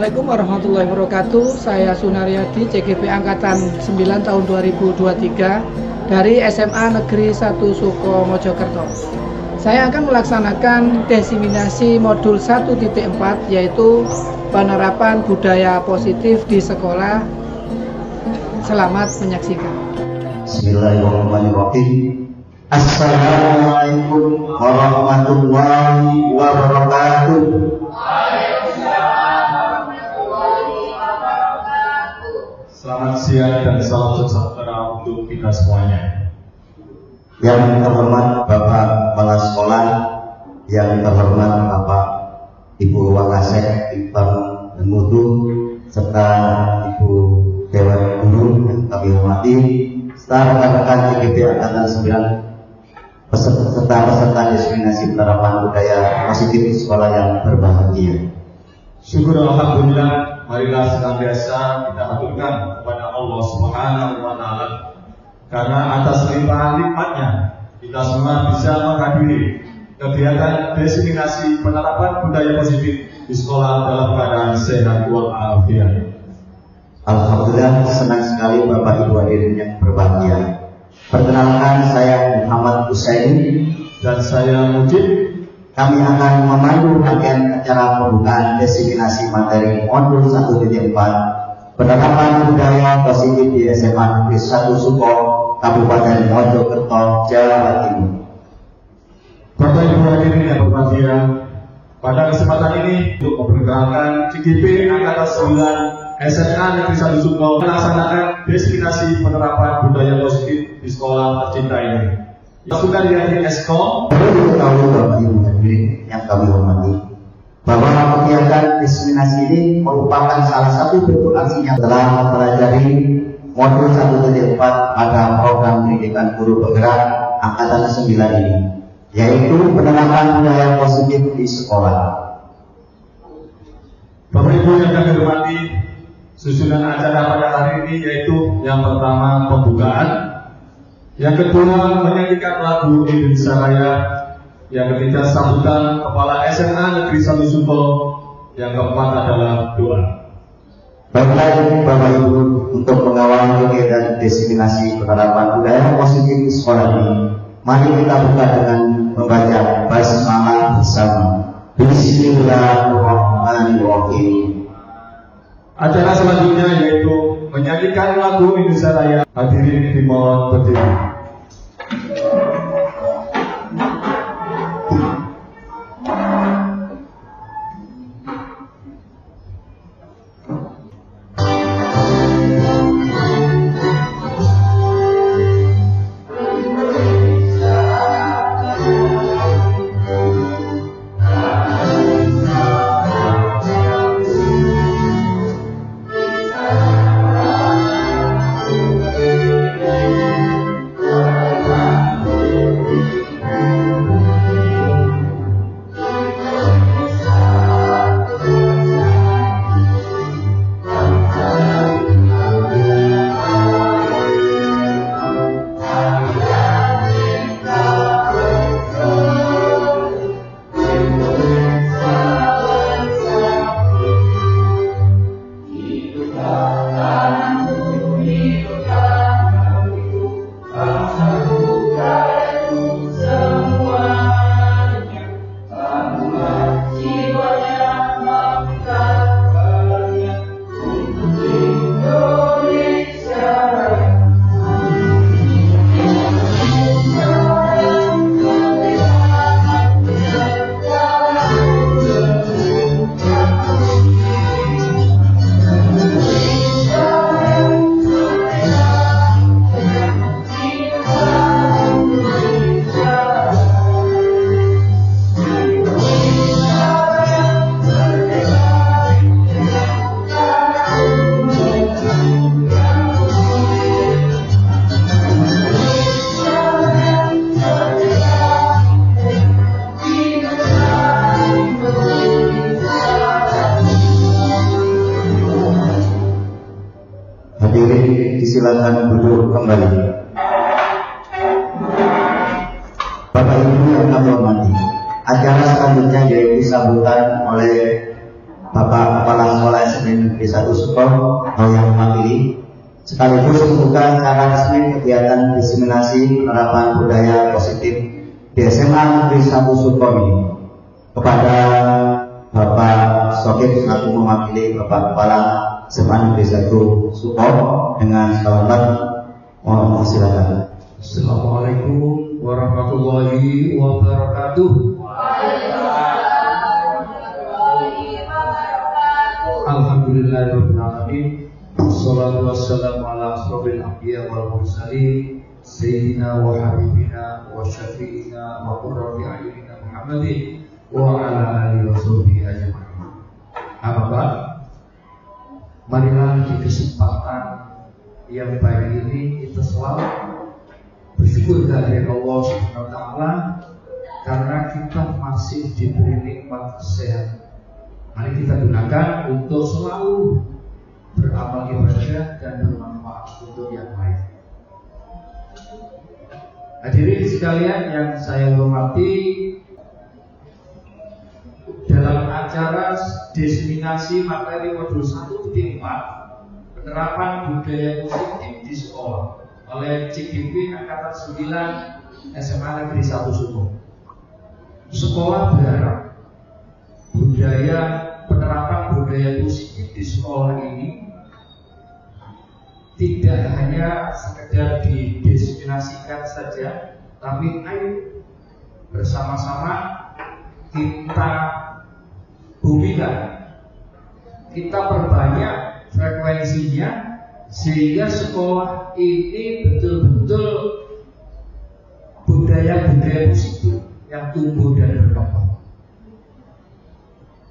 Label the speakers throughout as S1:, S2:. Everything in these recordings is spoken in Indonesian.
S1: Assalamualaikum warahmatullahi wabarakatuh. Saya Sunaryadi, CGP Angkatan 9 tahun 2023 dari SMA Negeri 1 Suko Mojokerto. Saya akan melaksanakan diseminasi modul 1.4 yaitu penerapan budaya positif di sekolah. Selamat menyaksikan.
S2: Bismillahirrahmanirrahim. Assalamualaikum warahmatullahi wabarakatuh.
S3: Selamat siang dan salam sejahtera untuk kita semuanya.
S2: Yang terhormat Bapak Kepala Sekolah, yang terhormat Bapak Ibu Wakasek, Ibang dan Mutu, serta Ibu Dewan Guru yang kami hormati, serta rekan-rekan CGP Angkatan 9 peserta diseminasi penerapan budaya positif di sekolah yang berbahagia.
S3: Syukur alhamdulillah, marilah senantiasa kita haturkan kepada Allah Subhanahu wa taala karena atas limpahan nikmatnya kita semua bisa menghadiri kegiatan diseminasi penerapan budaya positif di sekolah dalam keadaan sehat walafiat.
S2: Alhamdulillah, senang sekali Bapak Ibu hadirin yang berbahagia. Perkenalkan, saya Muhammad Husaini
S3: Dan saya Mujib.
S2: Kami akan memandu rangkaian acara pembukaan diseminasi materi modul 1.4 penerapan budaya positif di SMA Negeri 1 Suko, Kabupaten Mojokerto, Jawa Timur.
S3: Bapak Ibu hadirin yang berbahagia, pada kesempatan ini untuk memperkenalkan CGP Angkatan 9 SMA Negeri 1 Suko melaksanakan diseminasi penerapan budaya positif di sekolah tercinta ini. Pasukan dari Eskom
S2: Perlu diketahui Bapak Ibu hadirin yang kami hormati, bahwa kegiatan diseminasi ini merupakan salah satu bentuk aksi yang telah mempelajari modul 1.4 pada program pendidikan guru penggerak Angkatan 9 ini, yaitu penerapan budaya positif di sekolah.
S3: Bapak Ibu yang kami hormati, susunan acara pada hari ini yaitu yang pertama pembukaan, yang kedua menyanyikan lagu Indonesia Raya, yang ketiga sambutan Kepala SMA Negeri 1 Suko, yang keempat adalah doa.
S2: Baiklah Bapak Ibu, untuk mengawal kegiatan diseminasi penerapan budaya positif di sekolah ini, mari kita buka dengan membaca basmalah bersama. Bismillahirrahmanirrahim.
S3: Acara selanjutnya yaitu menyanyikan lagu Indonesia Raya. Hadirin dimohon berdiri.
S2: Silakan duduk kembali. Bapak Ibu yang kami hormati, acara selanjutnya yaitu sambutan oleh Bapak Kepala Sekolah SMP Negeri 1 Suko yang mewakili, sekaligus membuka acara resmi kegiatan diseminasi penerapan budaya positif di SMA Negeri 1 Suko ini. Kepada Bapak Sokip selaku mewakili Bapak Kepala SMA Negeri 1 Suko dengan selamat mohon silakan.
S4: Assalamualaikum warahmatullahi wabarakatuh. Alhamdulillahirabbil alamin. Wassalatu wassalamu ala asrofil anbiya wal mursalin sayyidina wa habibina wa syafi'ina wa qurrati a'yunina Muhammadin wa ala alihi wa sahbihi ajma'in. Amma ba'd. Marilah di kesempatan yang baik ini kita selalu bersyukur kehadirat Allah Subhanahu wa taala karena kita masih diberi nikmat kesehatan. Mari kita gunakan untuk selalu beramal ibadah dan bermanfaat untuk yang lain. Hadirin sekalian yang saya hormati, dalam acara diseminasi materi modul 1-4 penerapan budaya positif di sekolah oleh CGP Angkatan 9 SMA Negeri 1 Suko. Sekolah berharap penerapan budaya positif di sekolah ini tidak hanya sekedar didiseminasikan saja, tapi ayo bersama-sama kita bumikan, kita perbanyak frekuensinya sehingga sekolah ini betul-betul budaya-budaya positif yang tumbuh dan berkembang.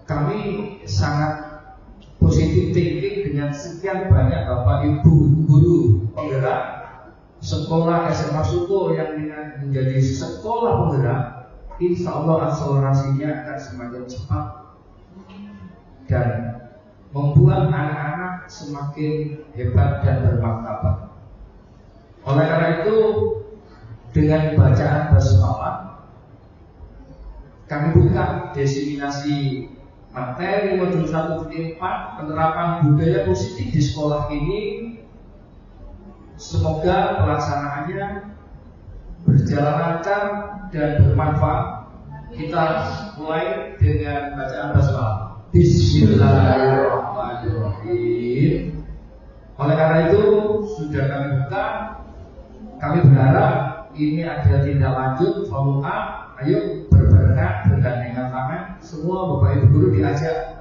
S4: Kami sangat positif thinking dengan sekian banyak Bapak Ibu guru penggerak sekolah SMA Suko yang menjadi sekolah penggerak. Insya Allah akselerasinya akan semakin cepat dan membuat anak-anak semakin hebat dan bermartabat. Oleh karena itu, dengan bacaan basmalah kami buka diseminasi materi modul 1-4 penerapan budaya positif di sekolah ini. Semoga pelaksanaannya berjalan lancar dan bermanfaat. Kita mulai dengan bacaan basmalah. Bismillahirrahmanirrahim. Oleh karena itu sudah kami buka. Kami berharap ini ada tindak lanjut follow up. Ayo berbarengan bergandengan tangan semua Bapak Ibu guru diajak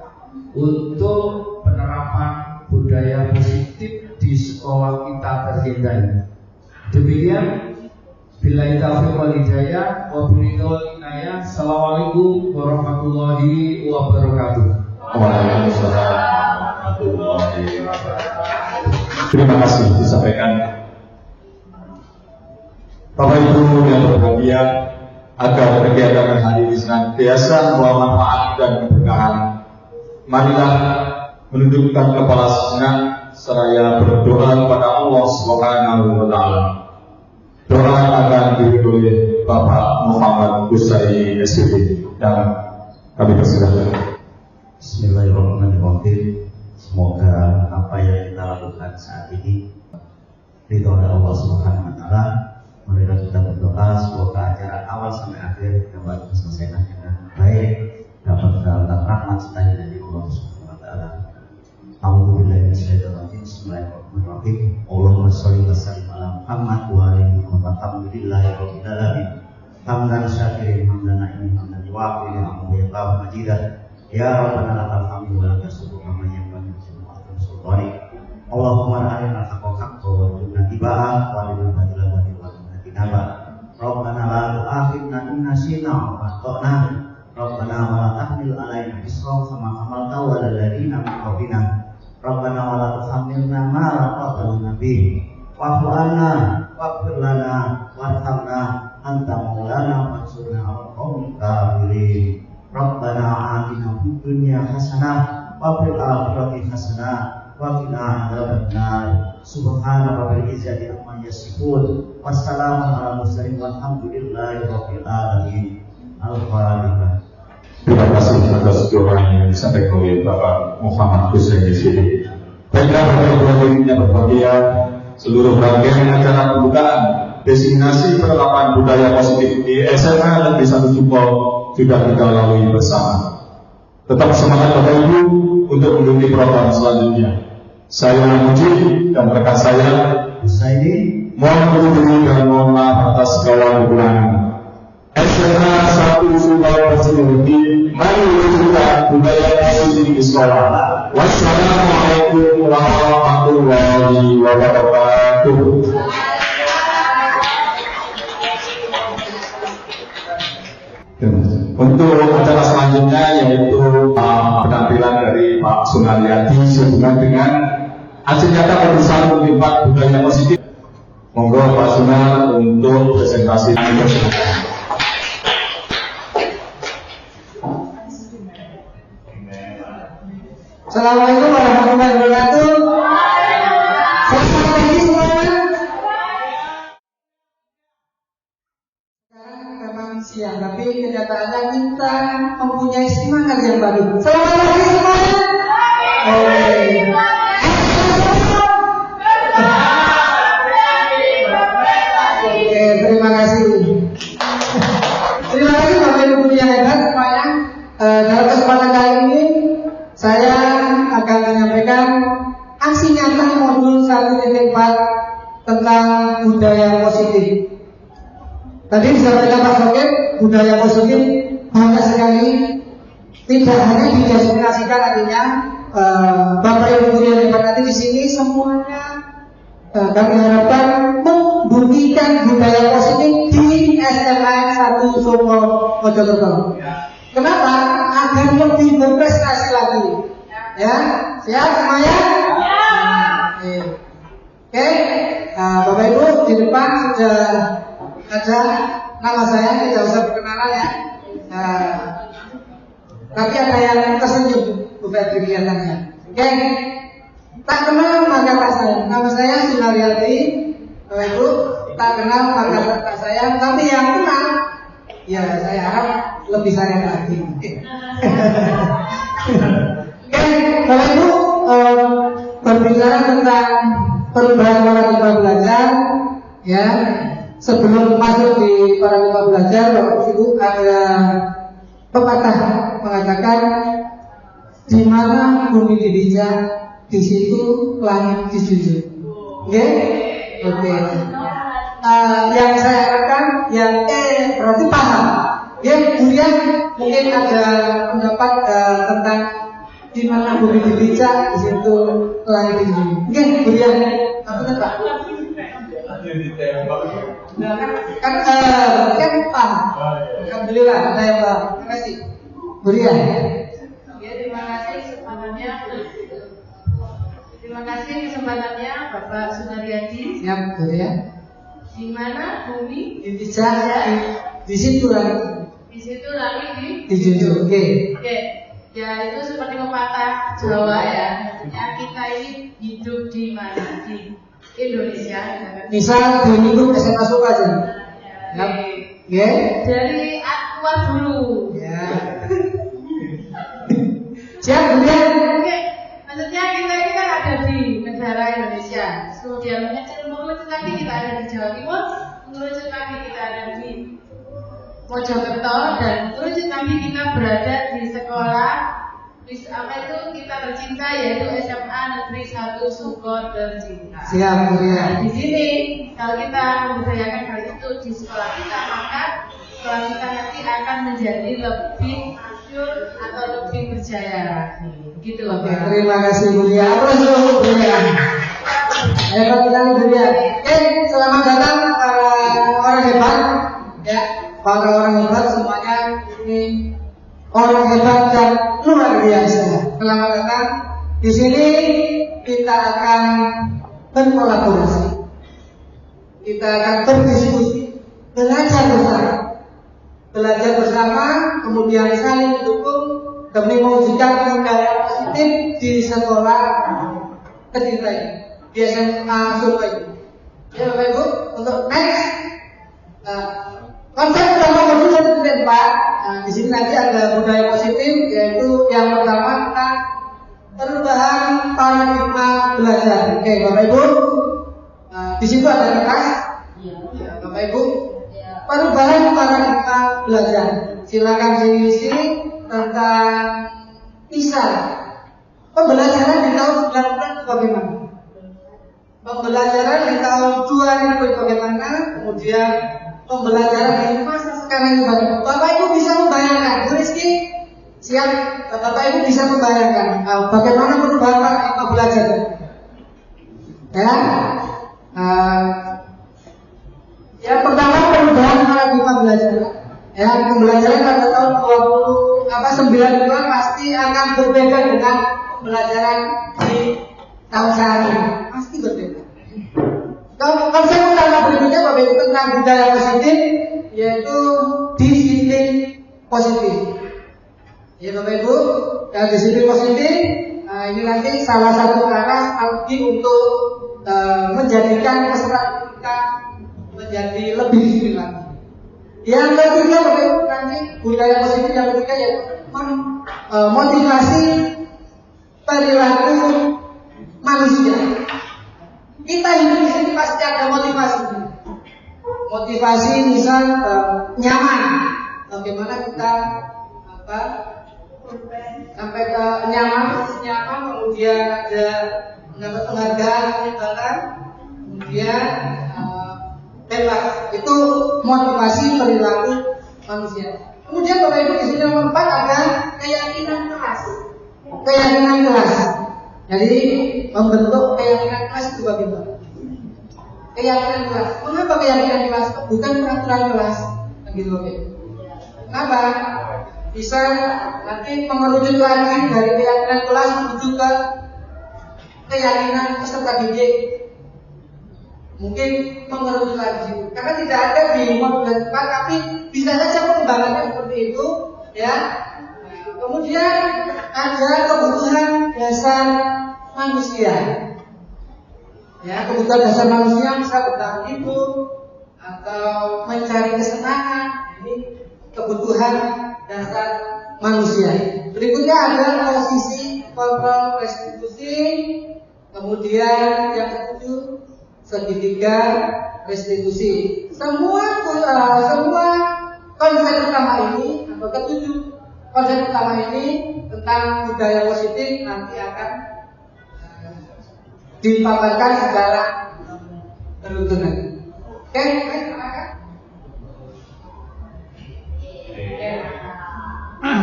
S4: untuk penerapan budaya positif di sekolah kita tercinta ini. Demikian, billahi taufiq wal hidayah wa billahi inayah. Assalamualaikum warahmatullahi wabarakatuh.
S3: Waalaikumsalam warahmatullahi wabarakatuh. Terima kasih disampaikan Bapak Ibu yang berbahagia, agar kegiatan hari ini senantiasa membawa manfaat dan keberkahan. Marilah menundukkan kepala sejenak seraya berdoa kepada Allah Subhanahu wa taala. Doa akan dipimpin Bapak Muhammad Busari SPD dan kami persilakan.
S2: Bismillahirrahmanirrahim. Semoga apa yang kita lakukan saat ini ridho dari Allah Subhanahu wa taala. Marilah kita berdoa semoga acara awal sampai akhir dapat diselesaikan dengan baik, dapat mendapat rahmat serta dari Allah Subhanahu wa taala. Alhamdulillah minasyaitonir rajim. Bismillahirrahmanirrahim. Allahumma shalli wa sallim ala Muhammad wa alihi wa alhamdulillahirabbil alamin. Hamdan syakirin hamdan na'imin hamdan yuwafi ni'amahu wa yaqabu majidah. Ya Rabbana lakal hamdu wa lakal syukru kama yanbaghi li jalali sultanik. Allahumma arina al-haqqa haqqan wa arina ittiba'ah wa arina al-batila batila. Rabbana la tu'akhidna in nasina aw akhtana. Rabbana wa la tahmil 'alaina isran kama hamaltahu 'alal ladzina min qablina. Rabbana wa la tuhammilna ma la taqata lana bihi. Wa'fu 'anna waghfir lana warhamna anta maulana fansurna 'alal qaumil kafirin. Rabbana atina fid dunya hasanah wa fil akhirati hasanah wa qina adzabannar. Subhana rabbil izzati amma yasifun. Wassalamu ala mursalin walhamdulillahi rabbil alamin. Al-Fatihah.
S3: Terima kasih atas doa yang disampaikan oleh Bapak Muhammad Hussein di sini. Baiklah Bapak Ibu hadirin yang berbahagia, seluruh rangkaian acara pembukaan designasi penerapan budaya positif di SMA Negeri 1 Suko sudah kita lalui bersama. Tetap semangat Bapak Ibu untuk mengikuti program selanjutnya. Saya Mujib dan rekan saya
S2: Husaini,
S3: mohon diri dan mohon maaf atas segala kekurangan. SMA 1 Suko Persiluti, mari wujudkan budaya positif di sekolah. Wassalamualaikum warahmatullahi wabarakatuh. Untuk acara selanjutnya yaitu penampilan dari Pak Sunaryadi sehubungan dengan hasil nyata perusahaan pengembangan budaya positif. Monggo Pak Sunar untuk presentasi.
S1: Assalamualaikum warahmatullahi wabarakatuh. Selamat pagi semuanya. Sekarang memang siang, tapi kenyataannya kita mempunyai semangat yang baru. Selamat pagi semuanya. Oke, terima kasih. Terima kasih Bapak Ibu guru yang hebat semuanya. Dalam kesempatan kali ini saya akan menyampaikan aksi nyata modul 1.4 tentang budaya positif. Tadi disampaikan Pak Sokip, budaya positif banyak sekali, tidak hanya didestinasikan artinya Bapak Ibu guru yang hebat nanti di sini semuanya kami harapkan membuktikan budaya positif di SMA 1 Suko Mojokerto. Kenapa? Agar lebih berprestasi lagi. Ya, siap semuanya? Oke. Bapak Ibu di depan sudah ada nama saya, tidak usah perkenalan ya. Tapi ada yang tersenyum, bukan kelihatannya. Oke. Tak kenal maka tak sayang. Nama saya Sunaryadi. Bapak Ibu, tak kenal maka tak sayang. Tapi yang kenal, ya saya harap lebih sayang lagi. Oke, Bapak Ibu, berbicara tentang perubahan paradigma belajar, ya. Sebelum masuk di paradigma belajar, Bapak Ibu, ada pepatah mengatakan di mana bumi dipijak, di situ langit dijunjung. Oke, oke. Yang saya harapkan, yang berarti paham. Ya, kemudian mungkin ada pendapat tentang di mana bumi dipijak, di situ langit dijunjung. Mungkin kemudian apa Pak? Kan paham. Alhamdulillah, ada yang paham. Terima kasih. Kemudian.
S5: Ya, terima kasih kesempatannya. Terima kasih kesempatannya Bapak Sunaryadi.
S1: Siap, betul ya.
S5: Di mana bumi
S1: Dipijak, di situ langit.
S5: di situ langit
S1: Dijunjung. Oke.
S5: Oke. Ya, itu seperti pepatah Jawa ya. Maksudnya kita ini hidup di mana? Di Indonesia.
S1: Misal di lingkup SMA Suko aja.
S5: Ya.
S1: Ya.
S5: Dari akuat dulu.
S1: Ya. Siap, kemudian.
S5: Oke. Maksudnya kita ini kan ada di negara Indonesia. Kemudian mengerucut lagi kita ada di Jawa Timur, mengerucut lagi kita ada di Mojokerto, dan mengerucut lagi kita berada di sekolah apa itu kita tercinta, yaitu SMA Negeri 1 Suko tercinta.
S1: Siap, kemudian.
S5: Di sini kalau kita membudayakan hal itu di sekolah kita, maka sekolah kita nanti akan menjadi lebih masyhur atau lebih berjaya lagi. Gitu.
S1: Oke, terima kasih Bulia. Aplaus dulu Bulia. Hebat sekali Bulia. Oke, selamat datang para orang hebat. Ya, para orang hebat semuanya ini orang hebat dan luar biasa. Selamat datang. Di sini kita akan berkolaborasi. Kita akan berdiskusi, belajar bersama, kemudian saling mendukung demi mewujudkan budaya positif di sekolah tercinta ini, di SMA Suko ini. Ya Bapak Ibu, untuk next konsep utama modul 1.4. Di sini nanti ada budaya positif, yaitu yang pertama belajar. Oke, Bapak Ibu, di situ ada kertas. Ya, Bapak Ibu, perubahan paradigma belajar. Silakan diisi tentang PISA. Pembelajaran di tahun 90 itu bagaimana? Pembelajaran di tahun 2000 itu bagaimana? Kemudian pembelajaran di masa sekarang itu bagaimana? Bapak Ibu bisa membayangkan, Bu Rizky, siap? Bapak Ibu bisa membayangkan bagaimana perubahan paradigma belajar? Ya, ya pertama perubahan paradigma belajar. Ya, pembelajaran pada tahun 90-an pasti akan berbeda dengan pembelajaran di tahun sekarang ini. Pasti berbeda. Konsep utama berikutnya Bapak Ibu tentang budaya positif, yaitu disiplin positif. Ya Bapak Ibu, disiplin positif ini nanti salah satu arah strategi untuk menjadikan peserta kita menjadi lebih disiplin lagi. Yang ketiga Bapak Ibu, nanti budaya positif yang ketiga yaitu motivasi perilaku manusia. Kita hidup di sini pasti ada motivasi. Motivasi misal nyaman. Bagaimana kita sampai ke nyaman, kemudian ada mendapat penghargaan, penyebaran, kemudian bebas. Itu motivasi perilaku manusia. Kemudian Bapak Ibu di sini nomor 4 ada keyakinan kelas. Keyakinan kelas. Jadi membentuk keyakinan kelas itu bagaimana? Keyakinan kelas. Mengapa keyakinan kelas? Bukan peraturan kelas. Begitu Bapak Ibu. Kenapa? Bisa nanti mengerucut lagi dari keyakinan kelas menuju ke keyakinan peserta didik. Mungkin mengerucut lagi karena tidak ada di modul depan, tapi bisa saja pengembangannya seperti itu, ya. Kemudian ada kebutuhan dasar manusia, ya, kebutuhan dasar manusia bisa bertahan hidup atau mencari kesenangan. Ini kebutuhan dasar manusia. Berikutnya ada posisi kontrol restitusi, kemudian yang ketujuh segitiga restitusi. Semua konsep utama ini atau ketujuh konsep utama ini tentang budaya positif nanti akan dipaparkan secara beruntun. Oke,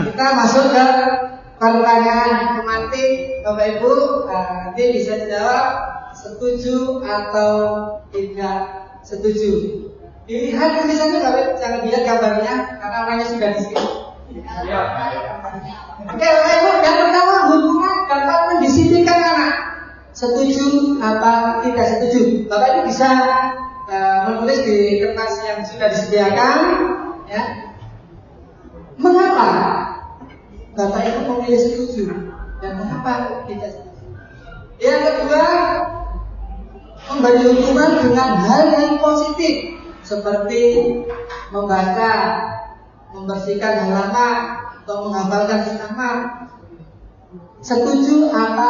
S1: kita masuk ke pertanyaan pemantik Bapak Ibu. Nanti bisa dijawab setuju atau tidak setuju. Dilihat tulisannya Bapak Ibu, jangan lihat gambarnya karena orangnya sudah di sini. Oke, Bapak Ibu, yang pertama hubungan dapat mendisiplinkan anak. Setuju apa tidak setuju? Bapak Ibu bisa menulis di kertas yang sudah disediakan, ya. Mengapa Bapak Ibu memilih setuju dan mengapa tidak setuju? Yang kedua, memberi hukuman dengan hal yang positif seperti membaca, membersihkan halaman atau menghafalkan ceramah. Setuju apa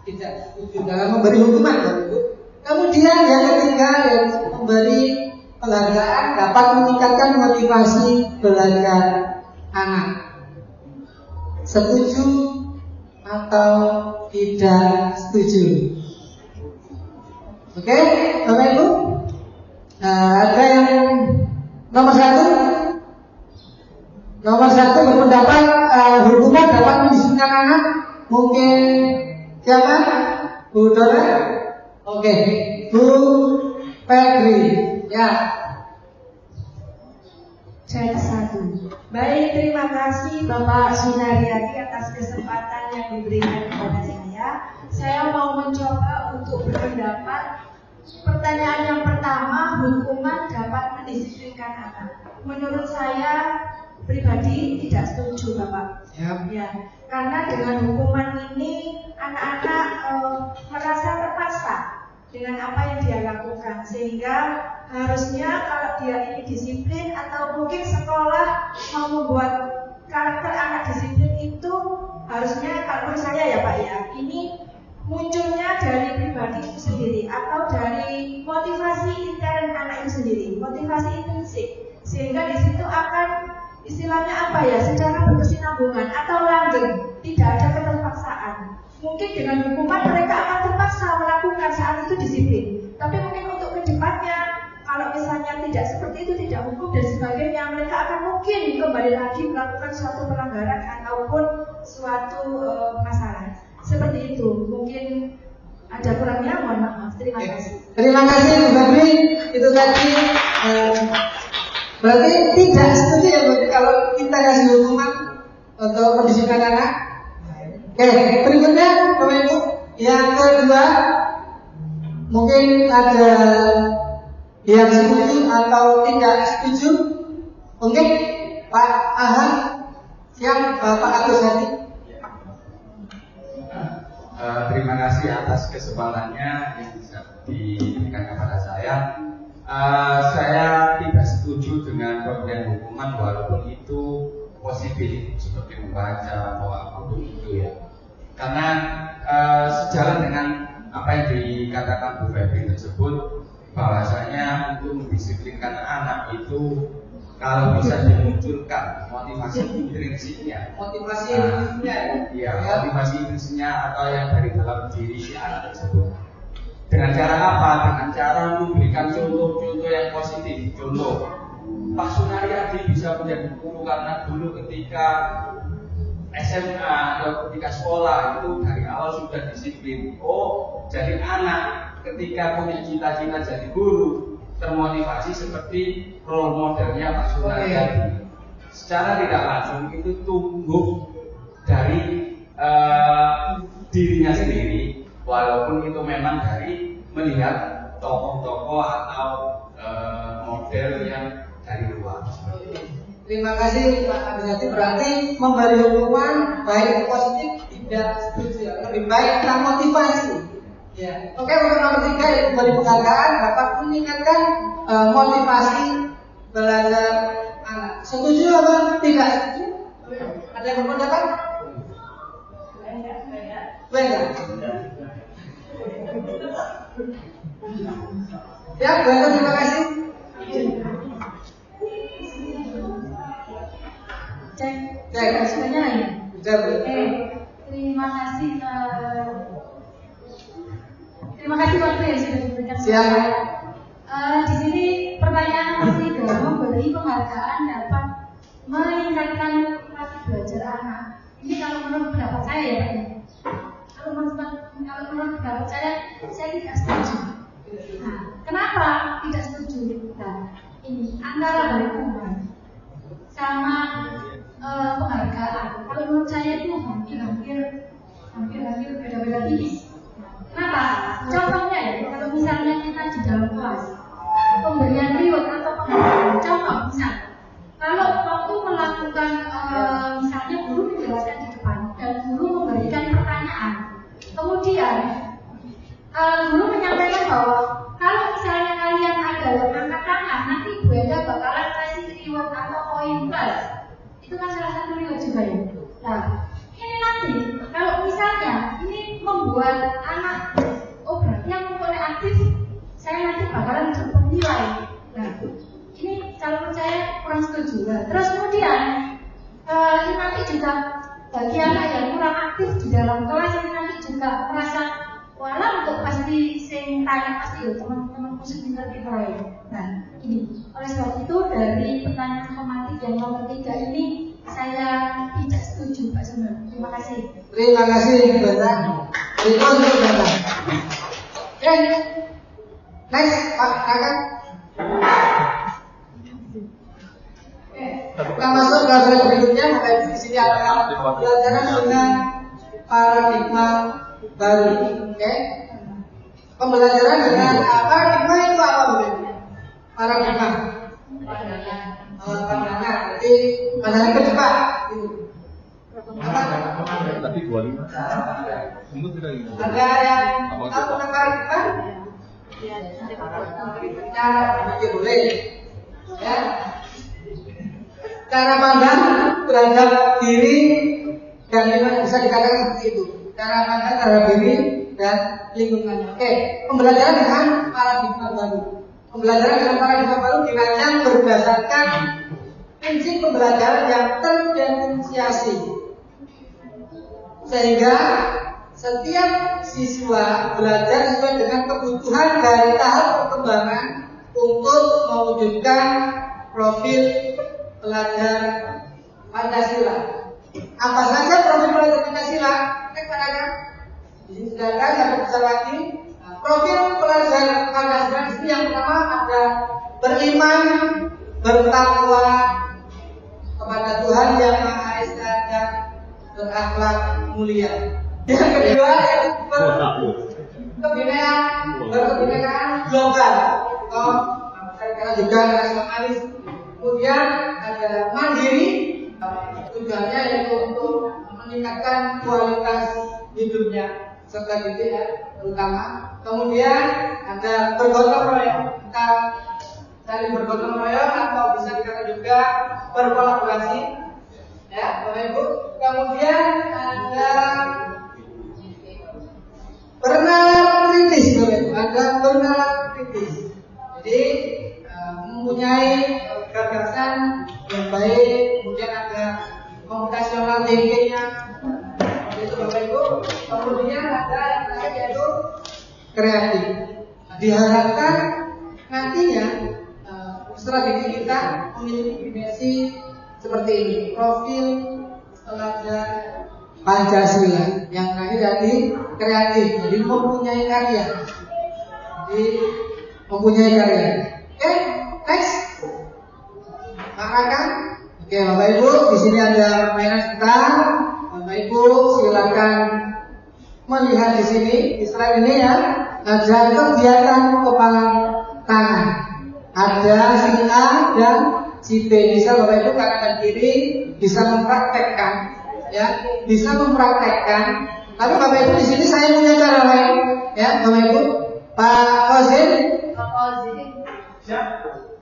S1: tidak setuju dalam memberi hukuman, Bapak Ibu? Kemudian yang ketiga, yaitu memberi penghargaan dapat meningkatkan motivasi belajar anak. Setuju atau tidak setuju? Oke, Bapak Ibu, ada yang nomor satu berpendapat hukuman dapat mendisiplinkan anak. Mungkin siapa? Bu Dora? Oke, Bu Pegri, ya.
S6: Cek 1. Baik, terima kasih Bapak Sunaryadi atas kesempatan yang diberikan kepada saya. Saya mau mencoba untuk berpendapat. Pertanyaan yang pertama, hukuman dapat mendisiplinkan anak. Menurut saya pribadi tidak setuju, Bapak. Ya, karena dengan hukuman ini anak-anak merasa terpaksa dengan apa yang dia lakukan, sehingga harusnya kalau dia ini disiplin atau mungkin sekolah mau membuat karakter anak disiplin itu harusnya, kalau menurut saya ya Pak ya, ini munculnya dari pribadi pribadi itu sendiri atau dari motivasi intern anak itu sendiri, motivasi intrinsik, sehingga di situ akan istilahnya apa ya, secara berkesinambungan atau langgeng, tidak ada keterpaksaan. Mungkin dengan hukuman mereka akan terpaksa melakukan saat itu disiplin, tapi mungkin untuk kedepannya kalau misalnya tidak seperti itu, tidak hukum dan sebagainya, mereka akan mungkin kembali lagi melakukan suatu pelanggaran ataupun suatu masalah seperti itu. Mungkin ada kurangnya, mohon maaf. Terima kasih.
S1: Terima kasih Bu Febri. Itu tadi berarti tidak setuju ya Bu kalau kita kasih hukuman untuk pendisiplinan anak. Oke, berikutnya Bapak Ibu, yang kedua mungkin ada yang setuju atau tidak setuju. Mungkin Pak Ahad, yang Pak Agus Hadi.
S7: Terima kasih atas kesempatannya yang bisa diberikan kepada saya. Saya tidak setuju dengan pemberian hukuman walaupun itu positif seperti membaca atau apapun itu ya. Karena sejalan dengan apa yang dikatakan Bu Febri tersebut, bahwasanya untuk mendisiplinkan anak itu kalau bisa dimunculkan motivasi intrinsiknya, motivasi intrinsiknya atau yang dari dalam diri si anak tersebut. Dengan cara apa? Dengan cara memberikan contoh-contoh yang positif. Contoh, Pak Sunaryadi bisa menjadi guru karena dulu ketika SMA atau ketika sekolah itu dari awal sudah disiplin. Oh, jadi anak ketika punya cita-cita jadi guru termotivasi seperti role modelnya Pak Sunaryadi. Secara tidak langsung itu tumbuh dari dirinya sendiri, walaupun itu memang dari melihat tokoh-tokoh atau model yang dari luar.
S1: Terima kasih Pak Agus Hadi. Berarti memberi hukuman baik positif tidak setuju. Lebih baik kita motivasi. Ya. Oke, untuk nomor 3 yaitu memberi penghargaan dapat meningkatkan motivasi belajar anak. Setuju apa tidak setuju? Ada yang berpendapat? Enggak. Ya, baik, terima kasih.
S6: Cek semuanya ya. Terima kasih waktu yang sudah diberikan.
S1: Silakan.
S6: Di sini pertanyaan nomor 3, memberi penghargaan dapat meningkatkan motivasi belajar anak. Ini kalau menurut pendapat saya ya Pak. Kalau menurut pendapat saya tidak setuju. Nah, kenapa tidak setuju? Nah, ini antara hukuman sama penghargaan. Kalau menurut saya itu hampir beda-beda tipis. Kenapa? Contohnya ya, kalau misalnya kita di dalam kelas pemberian reward atau penghargaan, contoh misal, kalau waktu melakukan misalnya guru menjelaskan di depan dan guru memberikan pertanyaan, kemudian guru menyampaikan bahwa kalau misalnya kalian ada yang angkat tangan, nanti Bu Enda bakalan kasih reward atau poin plus. Itu kan salah satu reward juga ya. Nah, ini nanti kalau misalnya ini membuat anak, oh berarti yang mempunyai aktif, saya nanti bakalan dapat nilai. Nah, ini kalau saya kurang setuju. Nah, terus kemudian ini nanti juga bagi anak yang kurang aktif di dalam kelas ini nanti juga merasa walau untuk pasti sing tanya pasti ya teman-temanku sendiri kita lain. Nah, ini oleh sebab itu dari pertanyaan informatif yang nomor 3 ini saya tidak setuju Pak Sumber. Terima kasih.
S1: Terima kasih Bunda. Berikut Bunda. Oke. Next Pak Kakak. Kita masuk ke slide berikutnya. Di sini ada pelajaran dengan paradigma baru. Oke. Pembelajaran dengan paradigma itu apa Bu? Paradigma. Pandangan. Jadi pandangan ke depan. Apa?
S3: Tapi 25.
S1: Ada yang tahu tentang paradigma? Cara berpikir boleh. Ya. Cara pandang terhadap diri dan bisa dikatakan seperti itu. Cara pandang terhadap diri dan lingkungannya. Oke, pembelajaran dengan paradigma baru. Pembelajaran dengan paradigma baru dirancang berdasarkan prinsip pembelajaran yang terdiferensiasi, sehingga setiap siswa belajar sesuai dengan kebutuhan dari tahap perkembangan untuk mewujudkan profil pelajar Pancasila. Apa saja profil pelajar Pancasila? Di sini sudah ada yang besar lagi. Profil pelajar Pancasila di sini yang pertama ada beriman, bertakwa kepada Tuhan Yang Maha Esa dan berakhlak mulia. Yang kedua yaitu berkebinekaan global atau karena juga nasionalis. Kemudian ada mandiri, tujuannya yaitu untuk meningkatkan kualitas hidupnya serta didik ya, terutama. Kemudian ada bergotong royong, kita saling bergotong royong atau bisa dikatakan juga berkolaborasi, ya Bapak Ibu. Kemudian ada bernalar kritis, Bapak Ibu. Ada bernalar kritis. Jadi mempunyai gagasan yang baik, kemudian ada computational thinking-nya, itu Bapak Ibu. Kemudian ada yang terakhir yaitu kreatif. Diharapkan nantinya strategi kita memiliki dimensi seperti ini, profil pelajar Pancasila. Yang terakhir jadi kreatif, jadi mempunyai karya. Jadi mempunyai karya. Oke, next. Pak Raka. Oke, Bapak Ibu, di sini ada mainan sebentar. Bapak Ibu silakan melihat di sini, di slide ini ya. Ada kegiatan kepala tangan. Ada si A dan si B. Bisa Bapak Ibu kanan dan kiri bisa mempraktekkan, ya, bisa mempraktekkan. Tapi Bapak Ibu di sini saya punya cara lain, ya, Bapak Ibu. Pak Kozin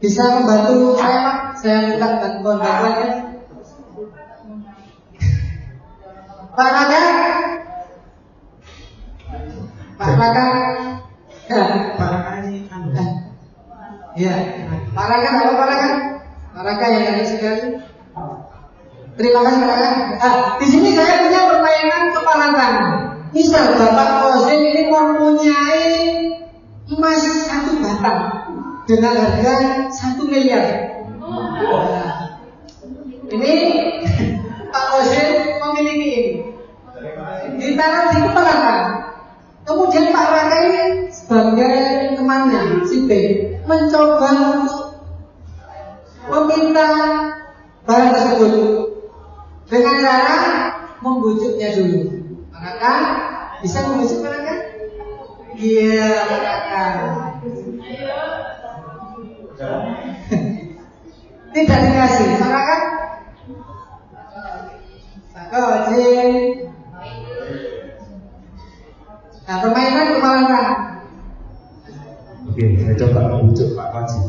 S1: bisa membantu saya, Pak. Saya minta bantuannya. Pak Raka. Pak Raka. Ya, Pak Raka ini. Ya, Pak Raka, apa Pak Raka? Pak Raka yang tadi sekali. Terima kasih Pak Raka. Di sini saya punya permainan kepala tangan. Misal Bapak Kozin ini mempunyai emas 1 batang dengan harga 1 miliar. Ini Pak Kozin memiliki ini. Ditaruh di kepala tangan. Kemudian Pak Raka ini sebagai temannya si B mencoba untuk meminta barang tersebut dengan cara membujuknya dulu. Pak Raka bisa membujuk Pak Raka? Iya, Pak Raka. Tidak dikasih, Pak Raka. Pak Kozin. Nah, permainan kepala tangan.
S8: Oke, saya coba membujuk Pak Kozin.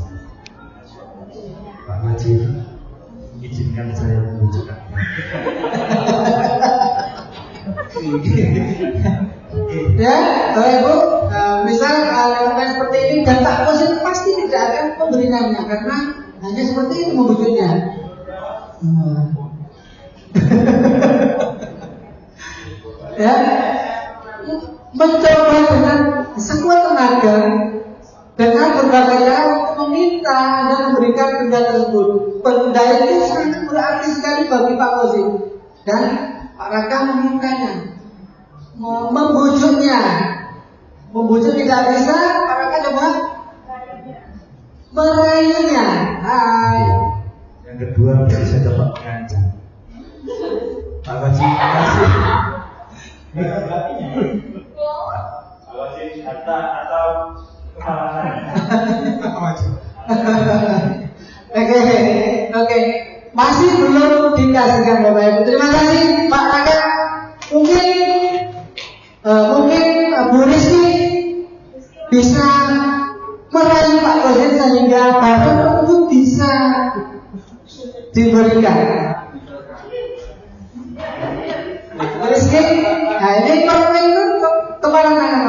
S8: Pak Kozin, izinkan saya membujuk Anda.
S1: Ya, Bapak Ibu, misal lakukan seperti ini dan Pak Kozin pasti tidak akan memberikannya karena hanya seperti itu membujuknya. Ya, mencoba dengan sekuat tenaga dengan berbagai cara meminta dan memberikan benda tersebut. Benda itu sangat berarti sekali bagi Pak Kozin dan Pak Raka memintanya, membujuknya. Membujuk tidak bisa, Pak Raka coba merayunya. Hai.
S8: Yang kedua bisa saya coba mengancam. Pak Kozin, terima kasih. Atau
S1: Oke. Masih belum dikasihkan Bapak Ibu. Terima kasih Pak Raka. Mungkin Bu Rizky bisa merayu Pak Kozin sehingga barang tersebut bisa diberikan. Bu Rizky, nah ini permainan kepala tangan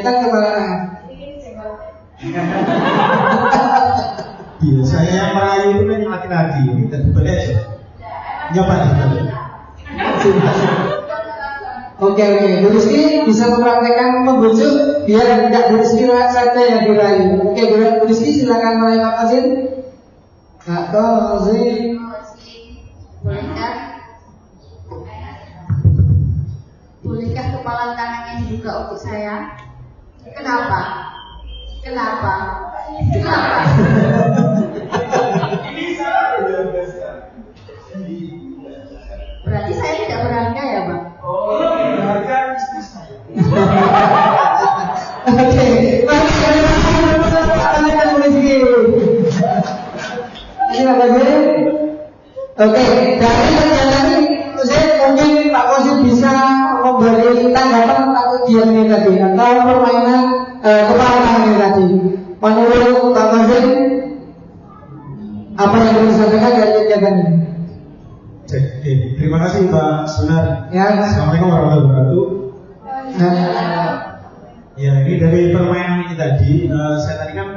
S1: Intan kemana?
S8: Biasanya yang merayu itu kan yang laki-laki, ini dan boleh aja. Nyoba deh.
S1: Oke, Bu Rizky bisa mempraktekkan membujuk biar tidak Bu Rizky saja yang dirayu. Oke, Bu Rizky silakan mulai Pak Kozin. Kak Kozin.
S5: Bolehkah kepala tangannya dibuka untuk saya? Kenapa? Berarti saya tidak berharga ya, Bang?
S8: Harga istri saya.
S1: Oke, ini Pak Kozin. Oke, dari pernyataan ini mungkin Pak Kozin bisa memberi tanggapan atau diamnya tadi atau permainan kepala tangan tadi. Menurut Pak Kozin, apa yang perlu disampaikan dari kegiatan ini?
S8: Terima kasih Pak Sunar.
S1: Ya.
S8: Assalamualaikum warahmatullahi wabarakatuh. Ya, ini dari permainan ini tadi, saya tadi kan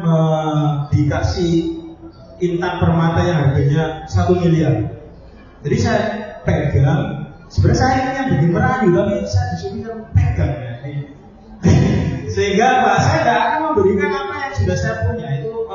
S8: dikasih intan permata yang harganya 1 miliar. Jadi saya pegang, sebenarnya saya ini yang bikin merayu, tapi saya disuruh pegang ya. Sehingga saya tidak akan memberikan apa yang sudah saya punya, itu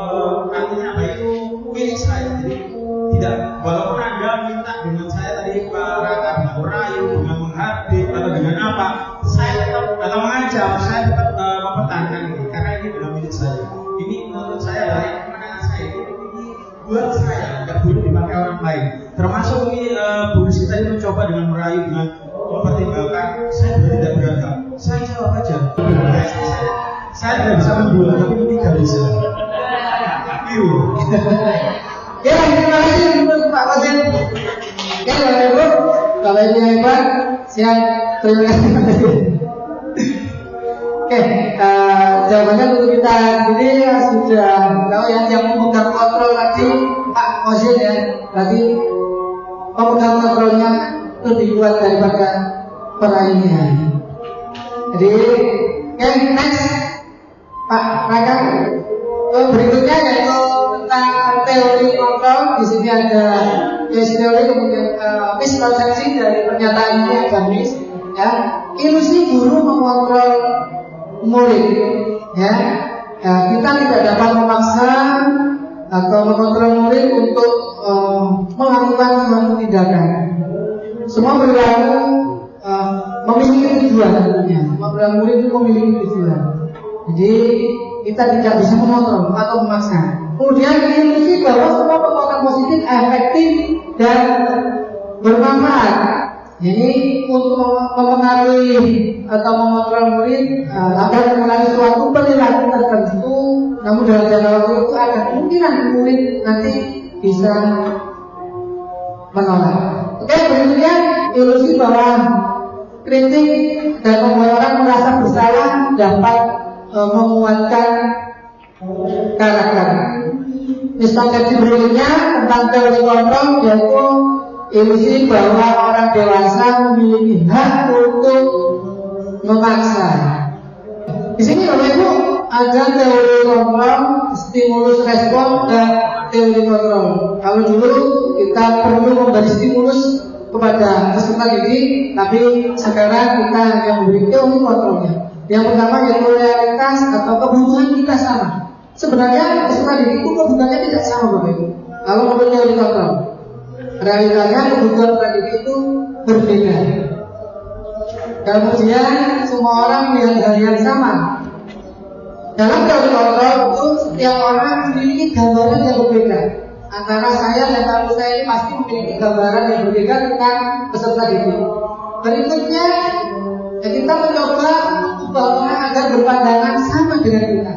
S8: artinya apa, itu milik saya. Jadi tidak, walaupun Anda minta dengan saya tadi Pak Raka dengan merayu, dengan menghardik atau dengan apa, saya tetap atau mengancam, saya tetap mempertahankan ini karena ini adalah milik saya. Ini menurut saya adalah kemenangan saya. Ini buat saya, nggak boleh dipakai orang lain. Termasuk ini Bu Rizky tadi mencoba dengan merayu, dengan mempertimbangkan saya tidak beragam. Saya jawab aja. Saya tidak bisa menjual, tapi ini tidak bisa.
S1: Ya, terima kasih untuk Pak Kozin. Ya, Bapak Ibu, kalau ini hebat, siap. Terima kasih. Oke, jawabannya untuk kita sendiri sudah tahu ya, yang memegang kontrol tadi Pak Kozin ya. Tadi pemegang kontrolnya lebih kuat daripada perayunya. Jadi, oke, next Pak Raka. Berikutnya yaitu tentang teori kontrol. Di sini ada case teori, kemudian mispersepsi dari pernyataan ini agak miss. Ya, ilusi guru mengontrol murid. Ya, kita tidak dapat memaksa atau mengontrol murid untuk melakukan suatu tindakan. Semua perilaku memiliki tujuan tentunya. Semua perilaku murid itu memiliki tujuan. Jadi kita tidak bisa mengontrol atau memaksa. Kemudian ilusi bahwa semua perbuatan positif efektif dan bermanfaat. Jadi untuk mempengaruhi atau mengontrol murid agar mengenai suatu perilaku tertentu, namun dalam jangka waktu itu ada kemungkinan murid nanti bisa menolak. Oke, berikutnya ilusi bahwa kritik dan membuat orang merasa bersalah dapat menguatkan karakter. Mispersepsi berikutnya tentang teori kontrol yaitu ilusi bahwa orang dewasa memiliki hak untuk memaksa. Di sini Bapak Ibu ada teori kontrol, stimulus respon dan teori kontrol. Kalau dulu kita perlu memberi stimulus kepada peserta didik, tapi sekarang kita hanya memberi teori kontrolnya. Yang pertama yaitu realitas atau kebutuhan kita sama. Sebenarnya peserta didik itu kebutuhannya tidak sama Bapak Ibu. Kalau menurut teori kontrol, realitanya kebutuhan peserta didik itu berbeda. Kemudian semua orang melihat hal yang sama. Dalam teori kontrol itu setiap orang memiliki gambaran yang berbeda. Antara saya dan kamu saya ini pasti memiliki gambaran yang berbeda tentang peserta didik. Berikutnya kita mencoba bahwa agar berpandangan sama dengan kita.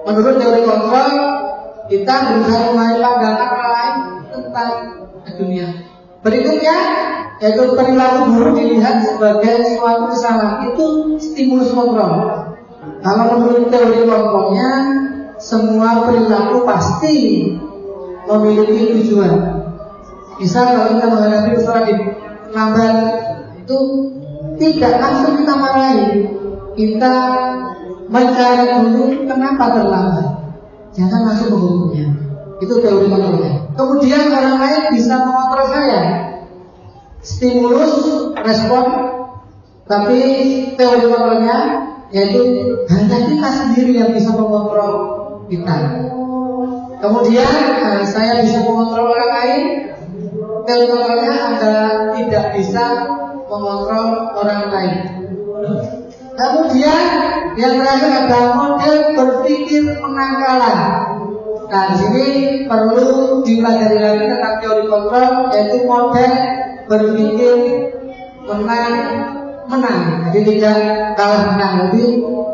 S1: Menurut teori kontrol, kita berusaha memahami pandangan orang lain tentang dunia. Berikutnya, yaitu perilaku guru dilihat sebagai suatu kesalahan. Itu stimulus kontrol. Kalau menurut teori kontrolnya, semua perilaku pasti memiliki tujuan. Misal kalau kita menghadapi peserta didik lambat, itu tidak langsung kita marahi, kita mencari guru kenapa terlambat, jangan langsung menghukumnya. Itu teori kontrolnya. Kemudian orang lain bisa mengontrol saya, stimulus, respon, tapi teori kontrolnya yaitu hanya kita sendiri yang bisa mengontrol kita. Kemudian saya bisa mengontrol orang lain. Teori kontrolnya Anda tidak bisa mengontrol orang lain. Kemudian yang terakhir ada model berpikir menang kalah. Nah, di sini perlu dipelajari lagi tentang teori kontrol, yaitu model berpikir menang. Jadi tidak kalah menang, jadi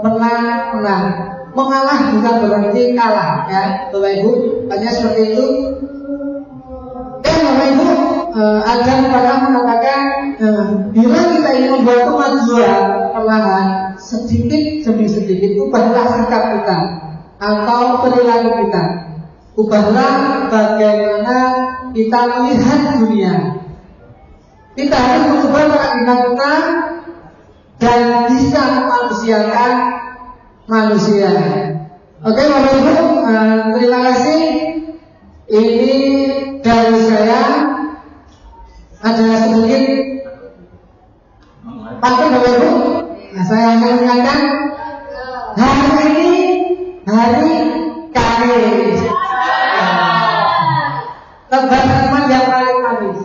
S1: menang. Mengalah bukan berarti kalah, ya, Bapak Ibu. Hanya seperti itu. Bapak Ibu, ada pernah mengatakan bila kita ingin membuat kemajuan perlahan, sedikit demi sedikit ubahlah sikap kita atau perilaku kita. Ubahlah bagaimana kita melihat dunia. Kita harus mengubah paradigma kita dan bisa memanusiakan manusia. Oke, Bapak Ibu, terima kasih. Ini dari saya. Ada sedikit pantun, Bapak Ibu. Nah, saya akan mengingatkan hari ini hari Kamis. Teman-teman yang paling manis.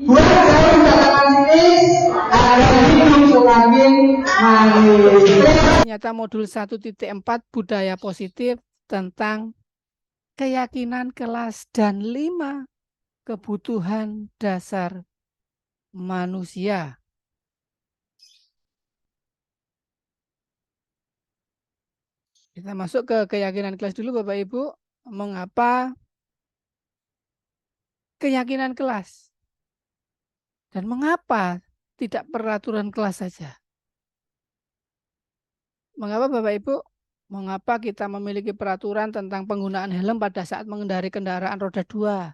S1: Buat saya katakan sinis, ada hidup semakin manis.
S9: Ternyata modul 1.4 budaya positif tentang keyakinan kelas dan 5 kebutuhan dasar manusia. Kita masuk ke keyakinan kelas dulu, Bapak Ibu. Mengapa keyakinan kelas? Dan mengapa tidak peraturan kelas saja? Mengapa Bapak Ibu? Mengapa kita memiliki peraturan tentang penggunaan helm pada saat mengendarai kendaraan roda 2?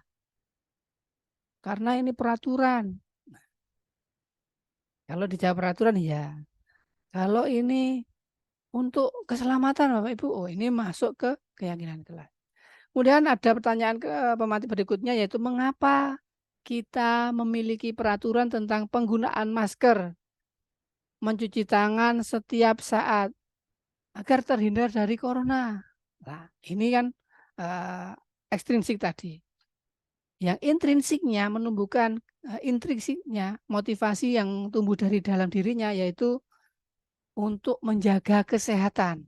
S9: Karena ini peraturan. Kalau dijawab peraturan, ya. Kalau ini untuk keselamatan, Bapak Ibu, oh ini masuk ke keyakinan kelas. Kemudian ada pertanyaan ke pemateri berikutnya, yaitu mengapa kita memiliki peraturan tentang penggunaan masker, mencuci tangan setiap saat, agar terhindar dari corona. Nah, ini kan ekstrinsik tadi. Yang intrinsiknya menumbuhkan intrinsiknya, motivasi yang tumbuh dari dalam dirinya, yaitu untuk menjaga kesehatan.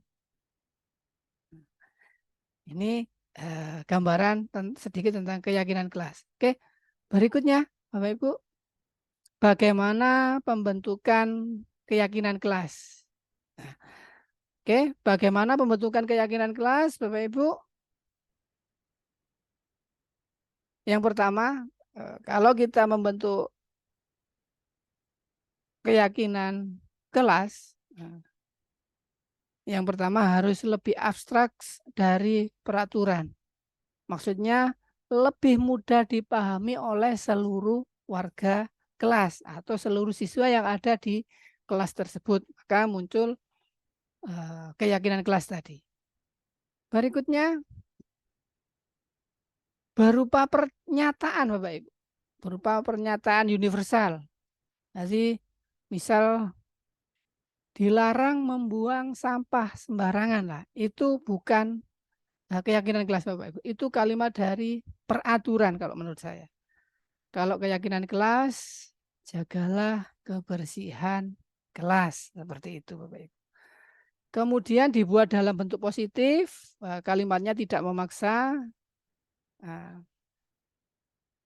S9: Ini gambaran sedikit tentang keyakinan kelas. Oke, berikutnya Bapak Ibu, bagaimana pembentukan keyakinan kelas? Nah, oke, bagaimana pembentukan keyakinan kelas, Bapak Ibu? Yang pertama, kalau kita membentuk keyakinan kelas, yang pertama harus lebih abstrak dari peraturan. Maksudnya lebih mudah dipahami oleh seluruh warga kelas atau seluruh siswa yang ada di kelas tersebut. Maka muncul keyakinan kelas tadi. Berikutnya berupa pernyataan, Bapak Ibu. Berupa pernyataan universal. Jadi misal dilarang membuang sampah sembarangan lah. Itu bukan keyakinan kelas, Bapak Ibu. Itu kalimat dari peraturan kalau menurut saya. Kalau keyakinan kelas, jagalah kebersihan kelas. Seperti itu, Bapak Ibu. Kemudian dibuat dalam bentuk positif, kalimatnya tidak memaksa.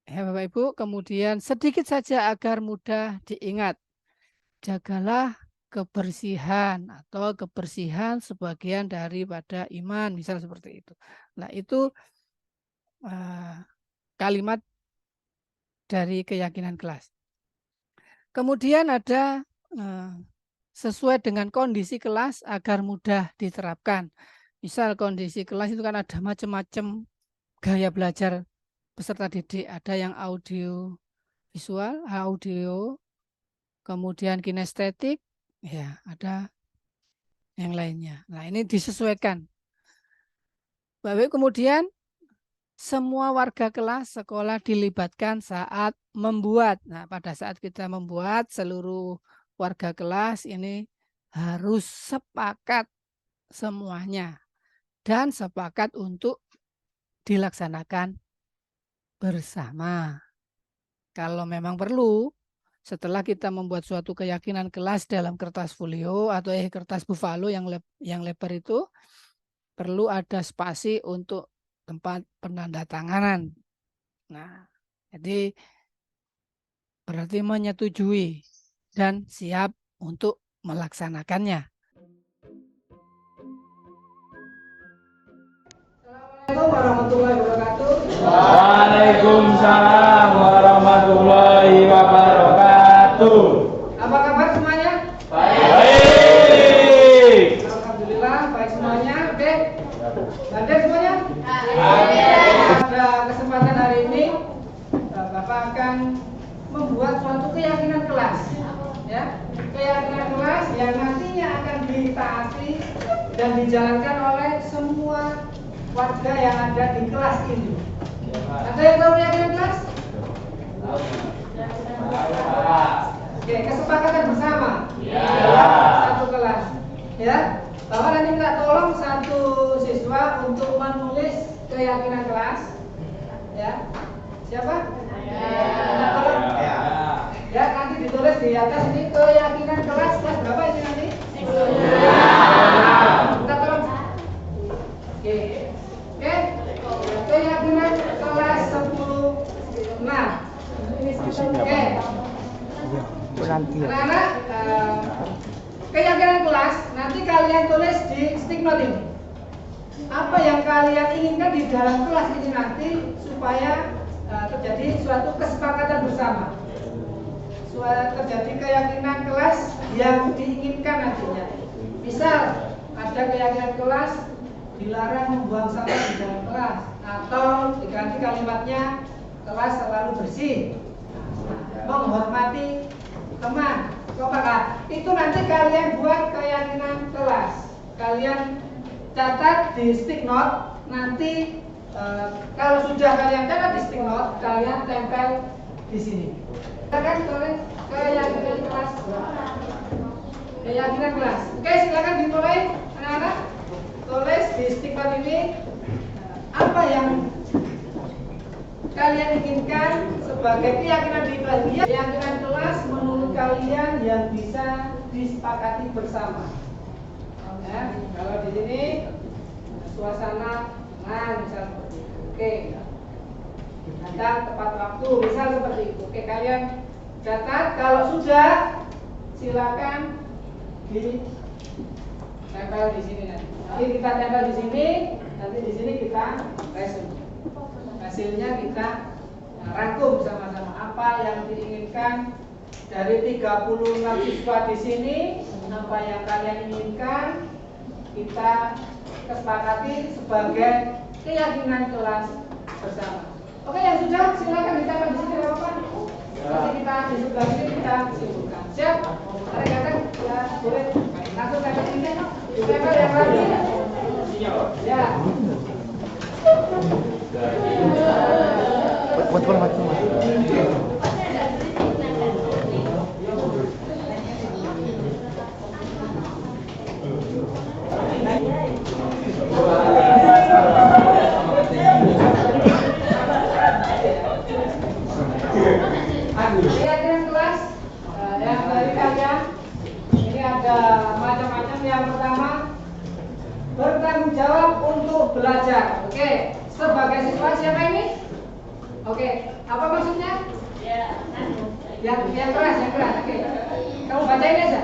S9: Ya, Bapak Ibu, kemudian sedikit saja agar mudah diingat. Jagalah kebersihan atau kebersihan sebagian daripada iman, misal seperti itu. Nah, itu kalimat dari keyakinan kelas. Kemudian ada sesuai dengan kondisi kelas agar mudah diterapkan. Misal kondisi kelas itu kan ada macam-macam gaya belajar peserta didik. Ada yang audio visual, audio, kemudian kinestetik, Ya, ada yang lainnya. Nah, ini disesuaikan. Baik, kemudian semua warga kelas sekolah dilibatkan saat membuat. Nah, pada saat kita membuat, seluruh warga kelas ini harus sepakat semuanya dan sepakat untuk dilaksanakan bersama. Kalau memang perlu, setelah kita membuat suatu keyakinan kelas dalam kertas folio atau kertas buffalo yang lebar itu, perlu ada spasi untuk tempat penandatanganan. Nah, jadi berarti menyetujui dan siap untuk melaksanakannya.
S1: Assalamualaikum warahmatullahi wabarakatuh.
S10: Waalaikumsalam warahmatullahi wabarakatuh.
S1: Apa kabar semuanya?
S10: Baik.
S1: Alhamdulillah baik semuanya. Oke. Ada semuanya? Pada kesempatan hari ini Bapak akan membuat suatu keyakinan kelas, ya. Keyakinan kelas yang nantinya akan ditaati dan dijalankan oleh semua warga yang ada di kelas ini. Ada yang tahu keyakinan kelas? Oke, kesepakatan bersama. Satu kelas, ya. Bapak nanti minta tolong satu siswa untuk menulis keyakinan kelas, ya. Siapa? Minta tolong. Ya, nanti ditulis di atas ini keyakinan kelas berapa ini nanti? Minta tolong. Oke. Oke. Keyakinan kelas 10. Nah. Oke. Anak-anak, keyakinan kelas nanti kalian tulis di stick note ini. Apa yang kalian inginkan di dalam kelas ini nanti supaya terjadi suatu kesepakatan bersama. Terjadi keyakinan kelas yang diinginkan nantinya. Misal ada keyakinan kelas dilarang membuang sampah di dalam kelas, atau diganti kalimatnya kelas selalu bersih, menghormati teman, apakah itu nanti kalian buat keyakinan kelas, kalian catat di stick note. Nanti kalau sudah kalian catat di stick note, kalian tempel di sini. Silakan tulis keyakinan kelas. Keyakinan kelas. Oke, silakan dimulai anak-anak. Tulis di stick note ini apa yang kalian inginkan sebagai keyakinan pribadi, keyakinan kelas menurut kalian yang bisa disepakati bersama. Ya, kalau di sini suasana tenang misal seperti itu. Oke. Datang tepat waktu misal seperti itu. Oke, kalian catat. Kalau sudah, silakan ditempel di sini nanti. Nanti kita tempel di sini, nanti di sini kita resume. Hasilnya kita rangkum sama-sama apa yang diinginkan dari 36 siswa di sini, apa yang kalian inginkan kita kesepakati sebagai keyakinan kelas bersama. Oke, yang sudah silakan ditempel di sini Bapak. Nanti kita di sebelah sini kita simpulkan. Siap? Ada kata ya boleh langsung tempel ini. Ditempel yang lagi. Ya. Keyakinan kelas yang dari kalian ini ada macam-macam. Yang pertama, bertanggung jawab untuk belajar. Oke, sebagai siswa siapa ini? Oke, apa maksudnya? Yang keras. Oke, kamu bacain aja.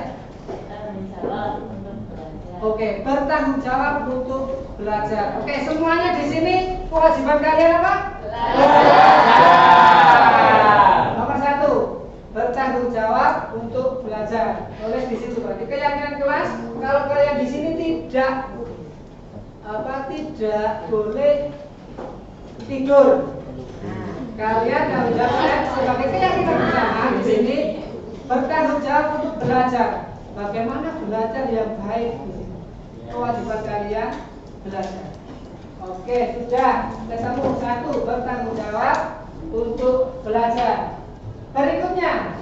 S1: Oke, bertanggung jawab untuk belajar. Oke, semuanya di sini kewajiban kalian apa? Nomor 1, bertanggung jawab untuk belajar. Tulis di situ. Berarti keyakinan kelas kalau kalian di sini tidak boleh tidur. Kalian tanggung jawab sebagai keyakinan bersama di sini bertanggung jawab untuk belajar. bagaimana belajar yang baik di sini. Kewajiban kalian belajar. Oke, sudah ketemu. Satu, bertanggung jawab untuk belajar. Berikutnya,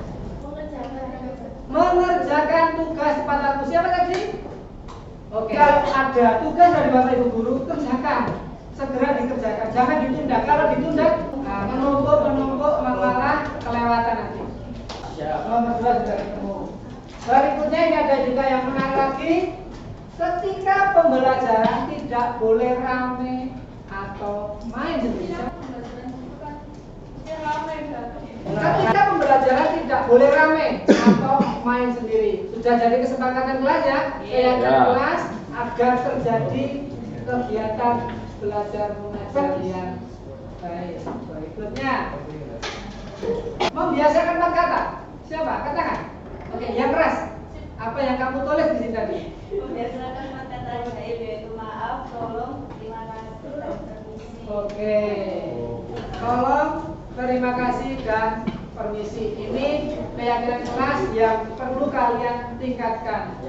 S1: mengerjakan tugas 400. Siapa tadi? Oke, kalau ada tugas dari Bapak Ibu Guru, kerjakan. Segera dikerjakan, jangan ditunda. Kalau ditunda, menumpuk, malah kelewatan nanti. Nomor 2 sudah ketemu. Berikutnya ini ada juga yang menarik lagi. Ketika pembelajaran tidak boleh rame atau main sendiri. Ketika pembelajaran tidak boleh rame atau main sendiri. Sudah jadi kesepakatan kelas ya? Kegiatan kelas agar terjadi kegiatan belajar mengajar yang baik. Berikutnya, membiasakan 4 kata. Siapa? Katakan. Oke, yang keras. Apa yang kamu tulis di sini tadi?
S6: Membiasakan 4 kata ajaib, yaitu maaf, tolong, terima kasih, dan permisi.
S1: Oke. Tolong, terima kasih, dan permisi. Ini keyakinan kelas yang perlu kalian tingkatkan.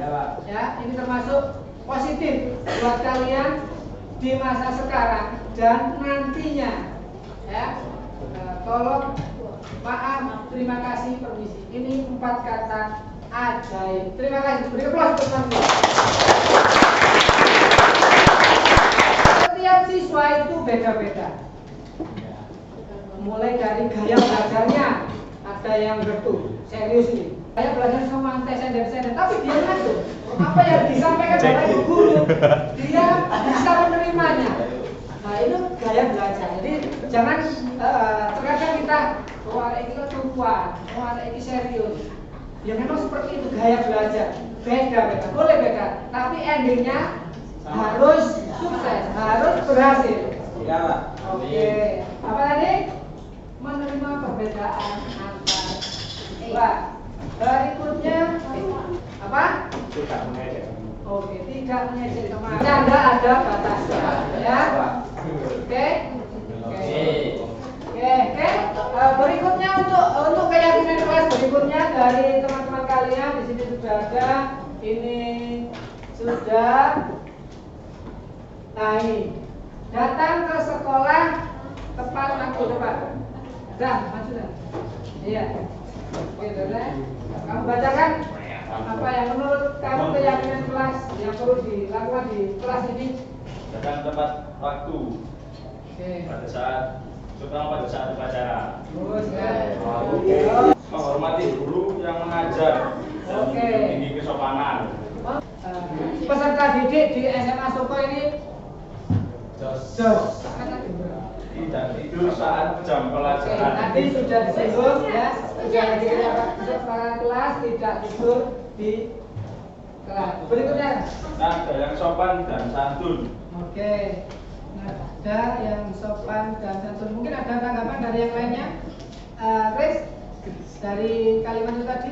S1: Ya, ini termasuk positif buat kalian di masa sekarang dan nantinya. Ya. Tolong, maaf, terima kasih, permisi. Ini 4 kata ajaib. Terima kasih. Beri aplaus untuk kami. Setiap siswa itu beda-beda. Mulai dari gaya belajarnya, ada yang betul serius ini. Saya belajar sama sender, tapi dia masuk. Apa yang disampaikan Bapak Ibu Guru, dia bisa menerimanya. Nah itu gaya belajar. Jadi jangan terkadang kita ini ketuaan, ini serius. Ya memang seperti itu gaya belajar. Beda, boleh beda. Tapi endingnya harus sukses, harus berhasil.
S10: Ya, Pak.
S1: Oke. Apa tadi? Menerima perbedaan antar siswa. Berikutnya apa?
S10: Tidak mengejek.
S1: Oke, tidak mengejek teman. Tidak ada batasnya, ya. Oke. Oke. Berikutnya untuk keyakinan kelas berikutnya dari teman-teman kalian di sini sudah ada. Ini sudah. Nah ini datang ke sekolah tepat waktu depan. Dah, maju dah. Iya. Oke, sudah. Kamu bacakan apa yang menurut kamu keyakinan kelas yang perlu dilakukan di kelas ini?
S10: Datang tepat waktu.
S1: Oke.
S10: Terutama pada saat upacara.
S1: Terus ya.
S10: Menghormati guru yang mengajar dan tinggi kesopanan.
S1: Peserta didik di SMA Soko ini jos.
S10: Tidak tidur saat jam pelajaran.
S1: Tadi sudah disinggung ya, sudah di kelas tidak tidur di kelas. Berikutnya.
S10: Nada yang sopan dan santun.
S1: Oke. Nada yang sopan dan santun. Mungkin ada tanggapan dari yang lainnya? Chris, dari kalimat itu tadi?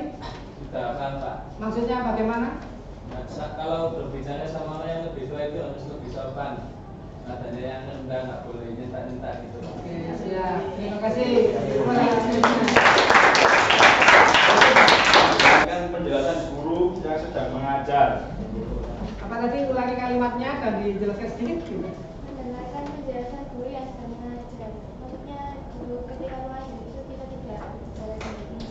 S11: Tidak kan, Pak.
S1: Maksudnya bagaimana?
S11: Nah, kalau berbicara sama orang yang lebih tua itu harus lebih sopan. Nadanya yang rendah, nggak boleh nyentak-nyentak gitu.
S1: Oke, siap. Terima kasih.
S10: Kan penjelasan guru yang sedang mengajar.
S1: Apa tadi ulangi kalimatnya dan dijelaskan sedikit?
S6: Mendengarkan penjelasan guru yang sedang mengajar. Maksudnya guru ketika mengajar itu kita tidak bicara sendiri.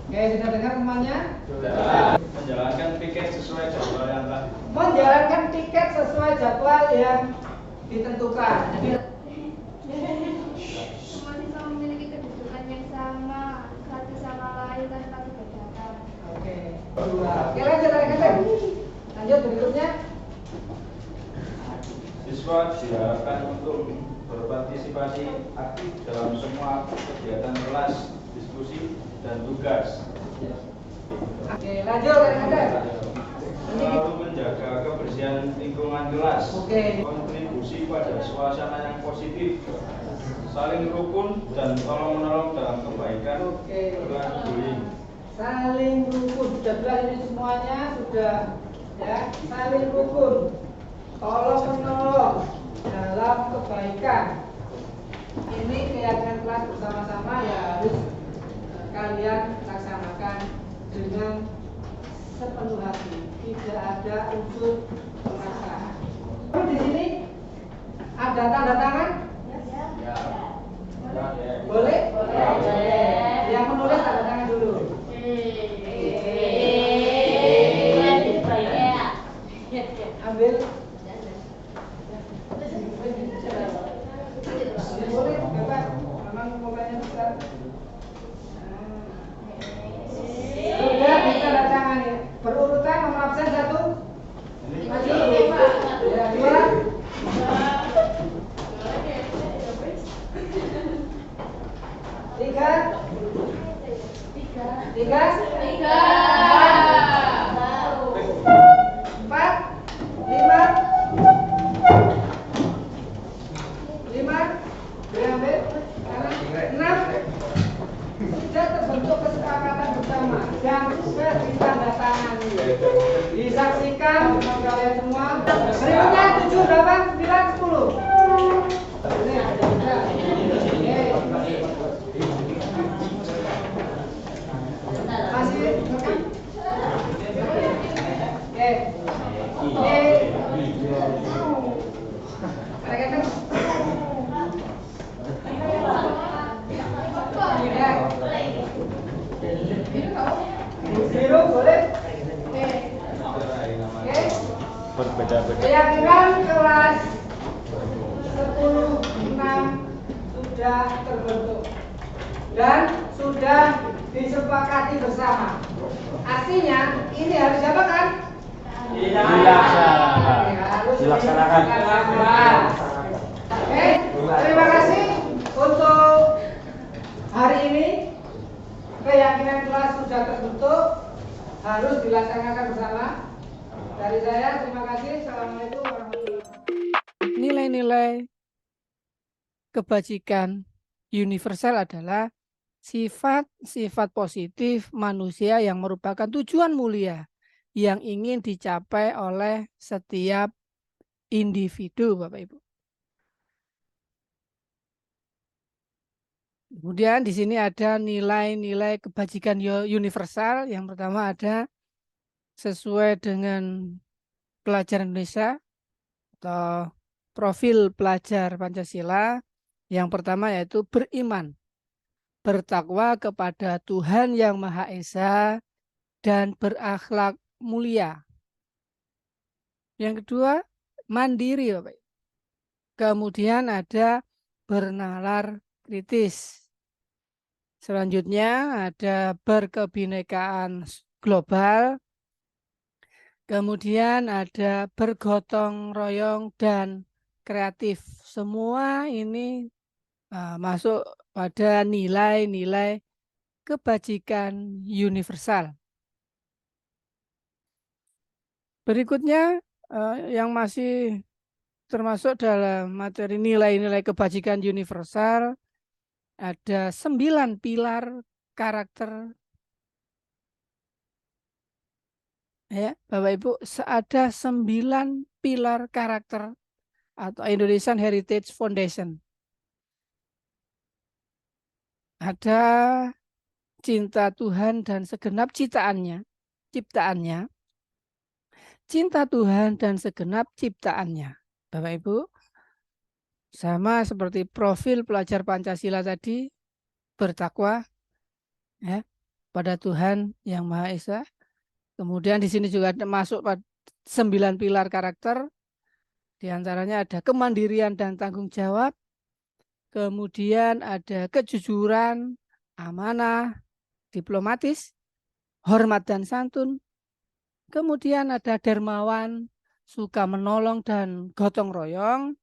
S1: Oke, sudah dengar semuanya?
S10: Sudah. Menjalankan tiket sesuai jadwal yang telah
S1: menjalankan tiket sesuai jadwal yang ditentukan. Jadi
S6: semua siswa memiliki kedudukan yang sama satu sama lain tanpa dibedakan.
S1: Oke. Oke, lanjut berikutnya.
S10: siswa diharapkan untuk berpartisipasi aktif dalam semua kegiatan kelas, diskusi, dan tugas.
S1: Oke, lanjut
S10: Selalu menjaga kebersihan lingkungan kelas. Kontribusi pada suasana yang positif. Saling rukun dan tolong menolong dalam kebaikan. Bukan bullying.
S1: Saling rukun. Sudah jelas ini semuanya sudah ya. Saling rukun. Tolong menolong dalam kebaikan. Ini keyakinan kelas bersama-sama ya harus kalian laksanakan dengan sepenuh hati, tidak ada unsur pemaksaan. Di sini ada tanda tangan? Boleh? Boleh. Yang menulis tanda tangan dulu. Ambil. Boleh, Bapak. Memang pokoknya besar. Sudah bisa tanda tangan ya. Berurutan nomor absen 1. Maju. Ya, 2. 3. 6. Sudah terbentuk kesepakatan bersama dan sudah ditandatangani. Disaksikan oleh kalian semua. Berikutnya 7, 8, 9, 10. Masih biru boleh?
S10: Berbeda-beda.
S1: Keyakinan kelas 10, 6 sudah terbentuk dan sudah disepakati bersama. Artinya ini harus diapakan?
S10: Dilaksanakan.
S1: Oke, terima kasih untuk hari ini. Keyakinan kelas sudah terbentuk, harus dilaksanakan bersama. Dari saya, terima kasih. Assalamualaikum warahmatullahi wabarakatuh.
S9: Nilai-nilai kebajikan universal adalah sifat-sifat positif manusia yang merupakan tujuan mulia yang ingin dicapai oleh setiap individu, Bapak Ibu. Kemudian di sini ada nilai-nilai kebajikan universal. Yang pertama ada sesuai dengan pelajar Indonesia atau profil pelajar Pancasila. Yang pertama yaitu beriman, bertakwa kepada Tuhan Yang Maha Esa, dan berakhlak mulia. Yang kedua, mandiri, Bapak. Kemudian ada bernalar kritis. Selanjutnya ada berkebinekaan global. Kemudian ada bergotong royong dan kreatif. Semua ini masuk pada nilai-nilai kebajikan universal. Berikutnya yang masih termasuk dalam materi nilai-nilai kebajikan universal ada 9 pilar karakter. Ya, Bapak Ibu, ada 9 pilar karakter atau Indonesian Heritage Foundation. Ada cinta Tuhan dan segenap ciptaannya. Cinta Tuhan dan segenap ciptaannya. Bapak Ibu, sama seperti profil pelajar Pancasila tadi, bertakwa ya, pada Tuhan Yang Maha Esa. Kemudian di sini juga masuk pada 9 pilar karakter. Di antaranya ada kemandirian dan tanggung jawab. Kemudian ada kejujuran, amanah, diplomatis, hormat dan santun. Kemudian ada dermawan, suka menolong dan gotong royong,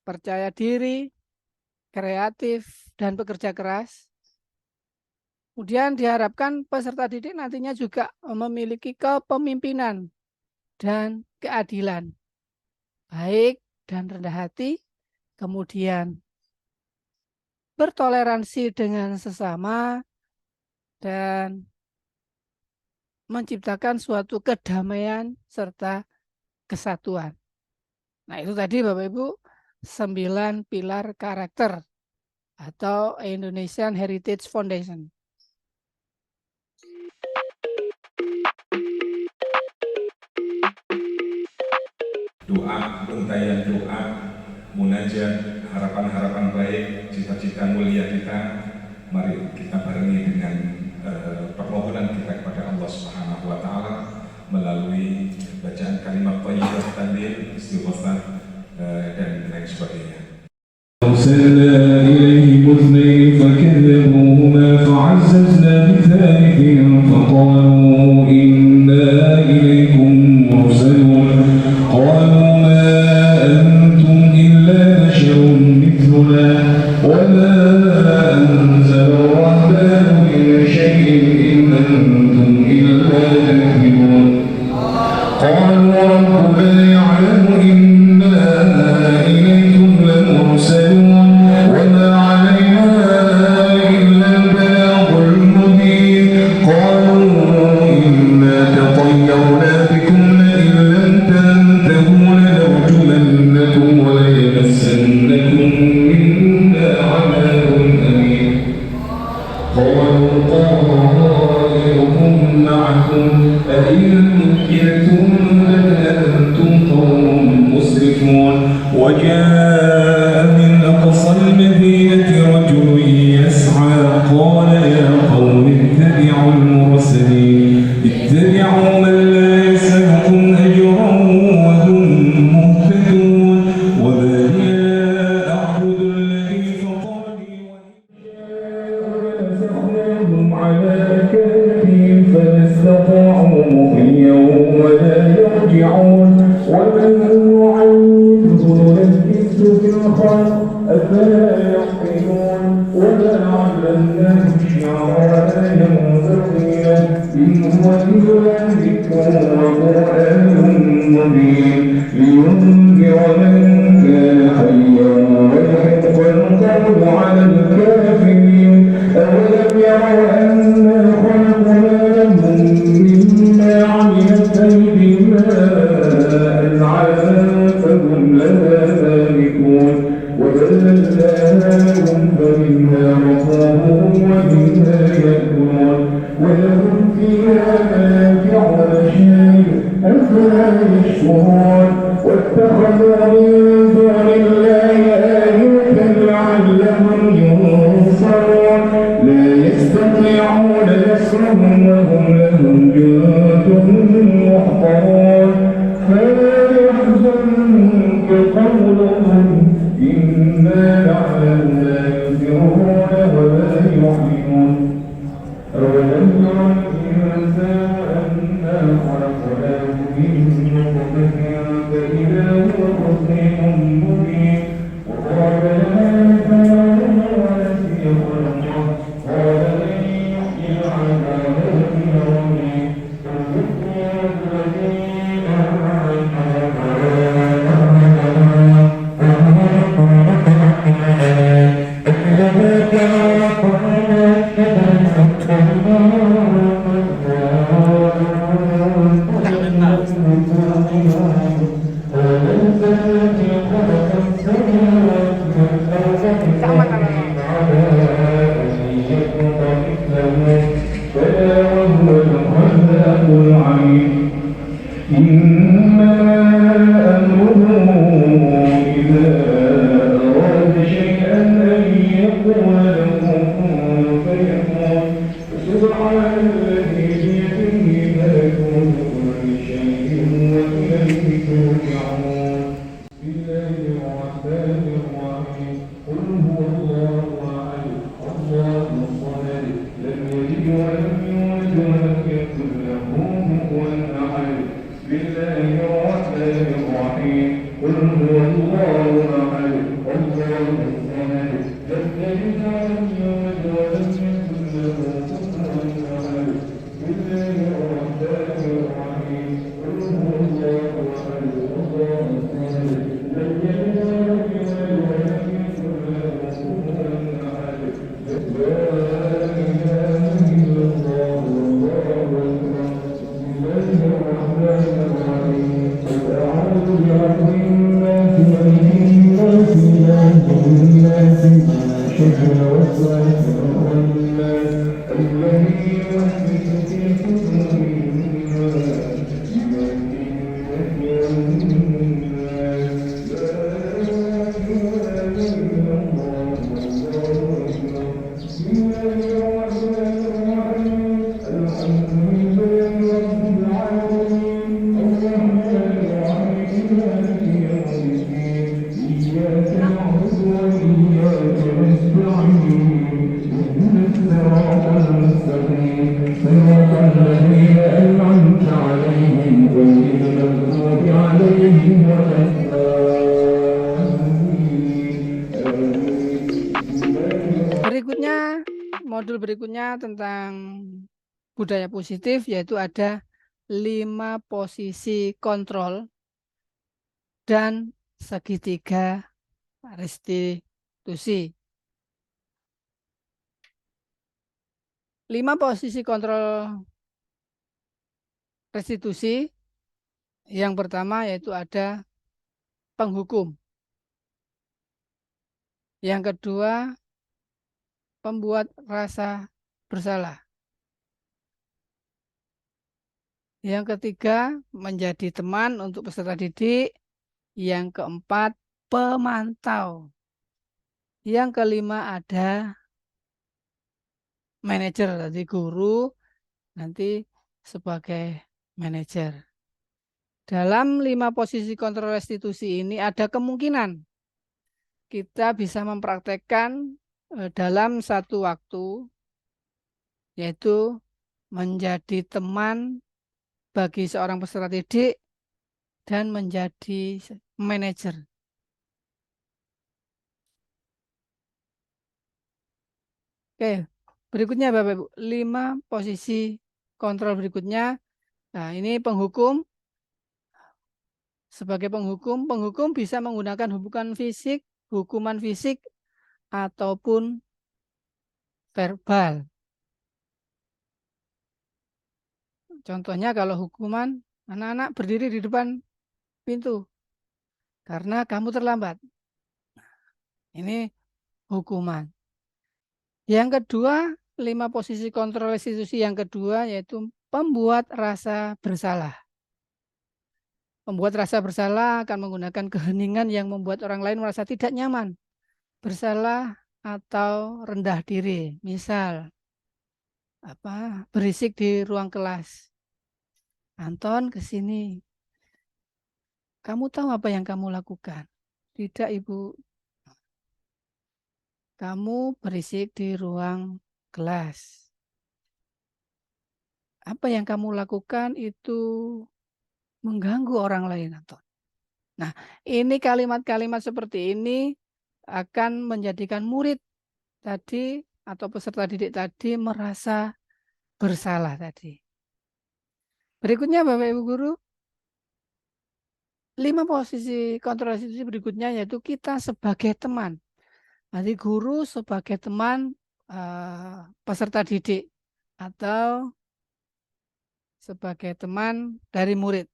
S9: percaya diri, kreatif, dan bekerja keras. Kemudian diharapkan peserta didik nantinya juga memiliki kepemimpinan dan keadilan, baik dan rendah hati, kemudian bertoleransi dengan sesama, dan menciptakan suatu kedamaian serta kesatuan. Nah, itu tadi Bapak Ibu 9 pilar karakter atau Indonesian Heritage Foundation.
S12: doa, untayan doa, munajat, harapan-harapan baik, cita-cita mulia kita. Mari kita barengi dengan permohonan kita kepada Allah Subhanahu wa taala melalui bacaan kalimat thayyibah, tahlil, istighfar dan lain sebagainya.
S13: أرسلنا إليهم اثنين فكذبوهما فعززنا بثالث فقالوا إنا إليكم مرسلون قالوا ما أنتم إلا بشر مثلنا وما أنزل الرحمن من شيء إن أنتم إلا تكذبون قالوا ربنا يعلم إنا إليكم لمرسلون وما علينا إلا البلاغ المبين قالوا إنا تطيرنا بكم لئن لم تنتهوا لنرجمنكم وليمسنكم منا عذاب أليم قالوا طائركم معكم أئن ذكرتم بل أنتم قوم مسرفون وجاء من أقصى المدينة رجل يسعى قال يا قوم اتبعوا المرسلين اتبعوا من لا يسألكم أجرا وهم مهتدون وما لي لا أعبد الذي فطرني ونزعناهم على كافهم فما استطاعوا مضيا ولا يرجعون ومن نعيده نلبسه في الخلق أفلا يعقلون وما علمناه الشعر ولا ينبغي له إن هو إلا ذكر وقرآن مبين لينذر من كان حيا ويحق القول على الكافرين أولم يروا أنا خلقنا لهم مما عملت أيدينا أنعاما فهم لها مالكون وذللناها لهم فمنها ركوبهم ومنها يأكلون ولهم فيها منافع ومشارب أفلا يشكرون واتخذوا من دون الله آلهة لعلهم ينصرون لا يستطيعون نصرهم وهم لهم جند محضرون فلا يحزنك قولهم إنا نعلم ما يسرون وما يعلنون أولم يرى الإنسان أنا خلقناه من نطفة فإذا هو خصيم مبين وقال لا تنام ونسي خلقه قال من يحيي العظام وهي رميم فذكر الذين إنما أمره إذا أراد شيئا أن يقول له كن فيكون سبحان الذي بيده ملكوت كل شيء وإليه ترجعون بسم الله الرحمن الرحيم قل هو الله أحد الله الصمد لم يلد ولم يولد ولم يكن له كفوا أحد بسم الله الرحمن الرحيم قل هو الله أحد الله الصمد لم يلد ولم يولد ولم يكن له كفوا أحد بسم الله الرحمن الرحيم قل هو الله أحد الله الصمد لم يلد ولم يولد ولم يكن له كفوا أحد لا إله إلا الله والله أكبر بسم الله الرحمن الرحيم قل أعوذ برب الناس ملك الناس إله الناس من شر الوسواس الخناس الذي يوسوس في صدور الناس من الجنة والناس
S9: tentang budaya positif, yaitu ada 5 posisi kontrol dan segitiga restitusi. 5 posisi kontrol restitusi. Yang pertama yaitu ada penghukum. Yang kedua, pembuat rasa bersalah. Yang ketiga, menjadi teman untuk peserta didik. Yang keempat, pemantau. Yang kelima ada manajer, jadi guru nanti sebagai manajer. Dalam 5 posisi kontrol restitusi ini ada kemungkinan kita bisa mempraktekkan dalam satu waktu, yaitu menjadi teman bagi seorang peserta didik dan menjadi manajer. Oke, berikutnya Bapak Ibu, 5 posisi kontrol berikutnya. Nah, ini penghukum. Sebagai penghukum bisa menggunakan hukuman fisik ataupun verbal. Contohnya kalau hukuman, anak-anak berdiri di depan pintu karena kamu terlambat. Ini hukuman. Yang kedua, 5 posisi kontrol restitusi yang kedua yaitu pembuat rasa bersalah. Pembuat rasa bersalah akan menggunakan keheningan yang membuat orang lain merasa tidak nyaman, bersalah atau rendah diri. Misal, berisik di ruang kelas. Anton, ke sini. Kamu tahu apa yang kamu lakukan? Tidak, Ibu. Kamu berisik di ruang kelas. Apa yang kamu lakukan itu mengganggu orang lain, Anton. Nah, ini kalimat-kalimat seperti ini akan menjadikan murid tadi atau peserta didik tadi merasa bersalah tadi. Berikutnya Bapak Ibu Guru, 5 posisi kontrol restitusi berikutnya yaitu kita sebagai teman. Nanti guru sebagai teman peserta didik atau sebagai teman dari murid.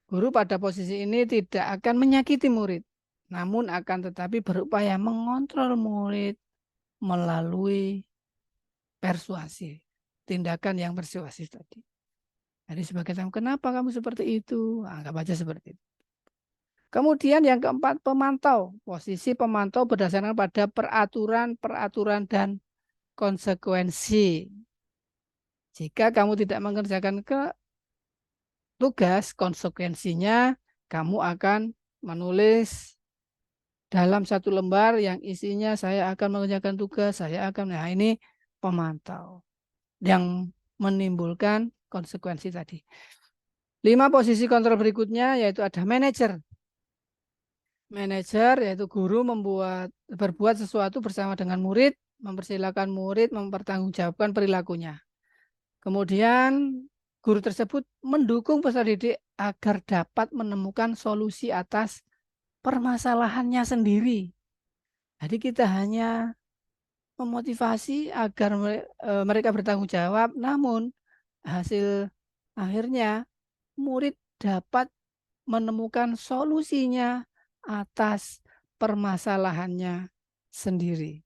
S9: Guru pada posisi ini tidak akan menyakiti murid, namun akan tetapi berupaya mengontrol murid melalui persuasi, tindakan yang persuasif tadi. Jadi sebagai teman, kenapa kamu seperti itu? Anggap aja seperti itu. Kemudian yang keempat, pemantau. Posisi pemantau berdasarkan pada peraturan dan konsekuensi. Jika kamu tidak mengerjakan tugas, konsekuensinya kamu akan menulis dalam satu lembar yang isinya saya akan mengerjakan tugas, nah ini pemantau yang menimbulkan konsekuensi tadi. 5 posisi kontrol berikutnya yaitu ada manajer. Manajer yaitu guru berbuat sesuatu bersama dengan murid, mempersilahkan murid mempertanggungjawabkan perilakunya. Kemudian guru tersebut mendukung peserta didik agar dapat menemukan solusi atas permasalahannya sendiri. Jadi kita hanya memotivasi agar mereka bertanggung jawab, namun hasil akhirnya murid dapat menemukan solusinya atas permasalahannya sendiri.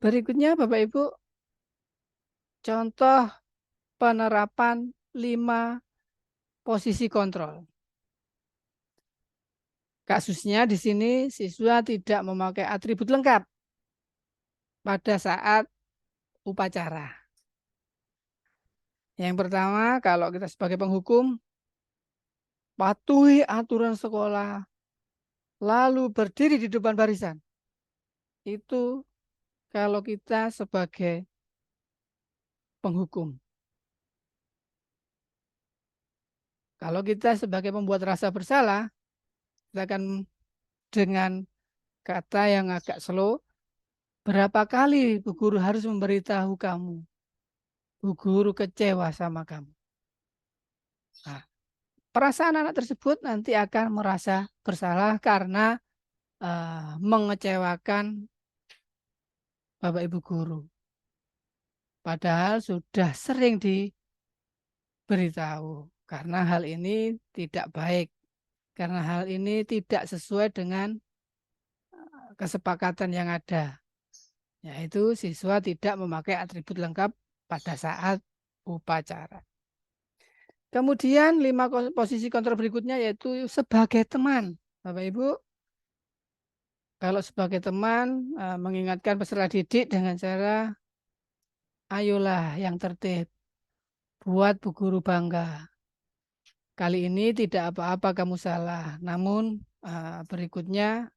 S9: Berikutnya Bapak Ibu, contoh penerapan 5 posisi kontrol. Kasusnya di sini siswa tidak memakai atribut lengkap pada saat upacara. Yang pertama, kalau kita sebagai penghukum, patuhi aturan sekolah, lalu berdiri di depan barisan. Itu kalau kita sebagai penghukum. Kalau kita sebagai pembuat rasa bersalah, kita akan dengan kata yang agak slow, Berapa kali Bu Guru harus memberitahu kamu? Bu Guru kecewa sama kamu. Nah, perasaan anak tersebut nanti akan merasa bersalah karena mengecewakan Bapak Ibu Guru. Padahal sudah sering diberitahu. Karena hal ini tidak baik. Karena hal ini tidak sesuai dengan kesepakatan yang ada. Yaitu siswa tidak memakai atribut lengkap pada saat upacara. Kemudian 5 posisi kontrol berikutnya yaitu sebagai teman. Bapak Ibu, kalau sebagai teman mengingatkan peserta didik dengan cara ayolah yang tertib, buat Bu Guru bangga. Kali ini tidak apa-apa kamu salah, namun berikutnya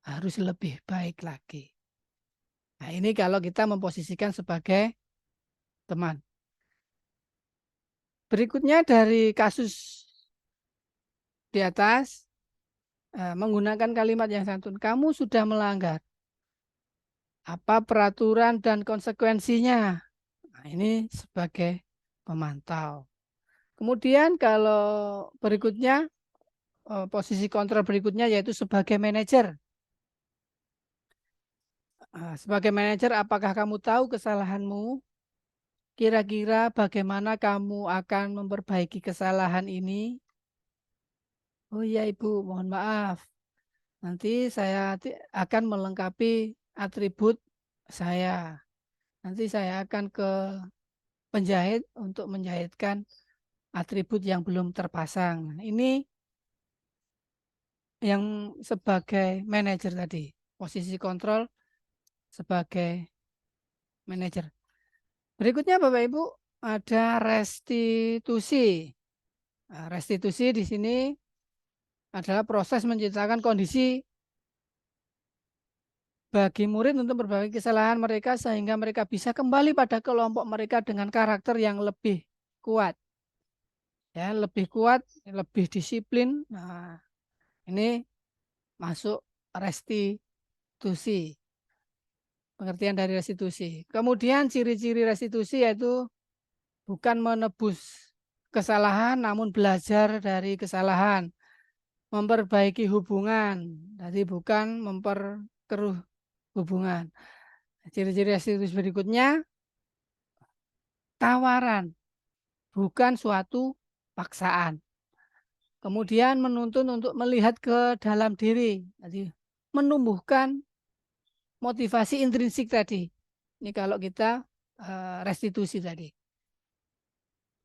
S9: harus lebih baik lagi. Nah, ini kalau kita memposisikan sebagai teman. Berikutnya dari kasus di atas, menggunakan kalimat yang santun. Kamu sudah melanggar. Apa peraturan dan konsekuensinya? Nah, ini sebagai pemantau. Kemudian kalau berikutnya, posisi kontrol berikutnya yaitu sebagai manajer. Sebagai manajer, apakah kamu tahu kesalahanmu? Kira-kira bagaimana kamu akan memperbaiki kesalahan ini? Oh iya Ibu, mohon maaf. Nanti saya akan melengkapi atribut saya. Nanti saya akan ke penjahit untuk menjahitkan atribut yang belum terpasang. Ini yang sebagai manajer tadi. Posisi kontrol sebagai manajer. Berikutnya Bapak Ibu ada restitusi. Nah, restitusi di sini adalah proses menciptakan kondisi bagi murid untuk berbagi kesalahan mereka sehingga mereka bisa kembali pada kelompok mereka dengan karakter yang lebih kuat. Ya, lebih kuat, lebih disiplin. Nah, ini masuk restitusi. Pengertian dari restitusi. Kemudian ciri-ciri restitusi yaitu bukan menebus kesalahan namun belajar dari kesalahan. Memperbaiki hubungan, jadi bukan memperkeruh hubungan. Ciri-ciri restitusi berikutnya, tawaran, bukan suatu paksaan. Kemudian menuntun untuk melihat ke dalam diri, jadi menumbuhkan motivasi intrinsik tadi. Ini kalau kita restitusi tadi.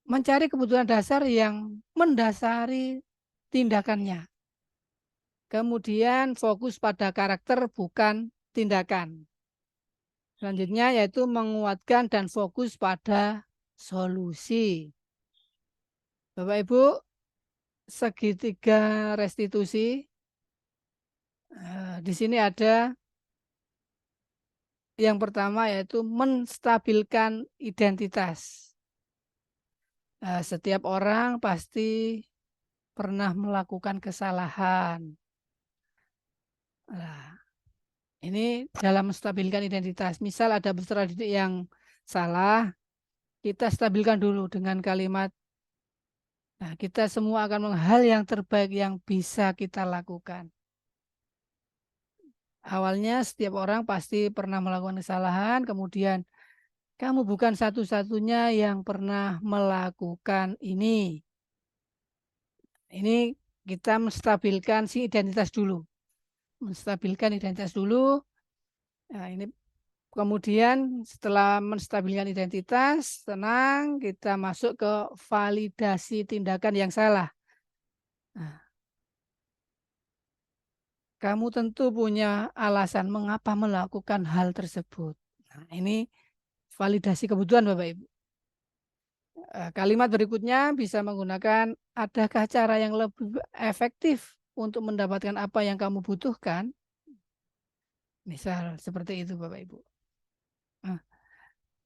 S9: Mencari kebutuhan dasar yang mendasari tindakannya. Kemudian fokus pada karakter bukan tindakan. Selanjutnya yaitu menguatkan dan fokus pada solusi. Bapak Ibu, segitiga restitusi. Di sini ada yang pertama yaitu menstabilkan identitas. Setiap orang pasti pernah melakukan kesalahan. Nah, ini dalam menstabilkan identitas. Misal ada peserta didik yang salah, kita stabilkan dulu dengan kalimat, nah, kita semua akan hal yang terbaik yang bisa kita lakukan. Awalnya setiap orang pasti pernah melakukan kesalahan, kemudian kamu bukan satu-satunya yang pernah melakukan ini. Ini kita menstabilkan si identitas dulu. Menstabilkan identitas dulu. Nah, ini kemudian setelah menstabilkan identitas, tenang, kita masuk ke validasi tindakan yang salah. Nah, kamu tentu punya alasan mengapa melakukan hal tersebut. Nah, ini validasi kebutuhan Bapak Ibu. Kalimat berikutnya bisa menggunakan adakah cara yang lebih efektif untuk mendapatkan apa yang kamu butuhkan. Misal seperti itu Bapak Ibu. Nah,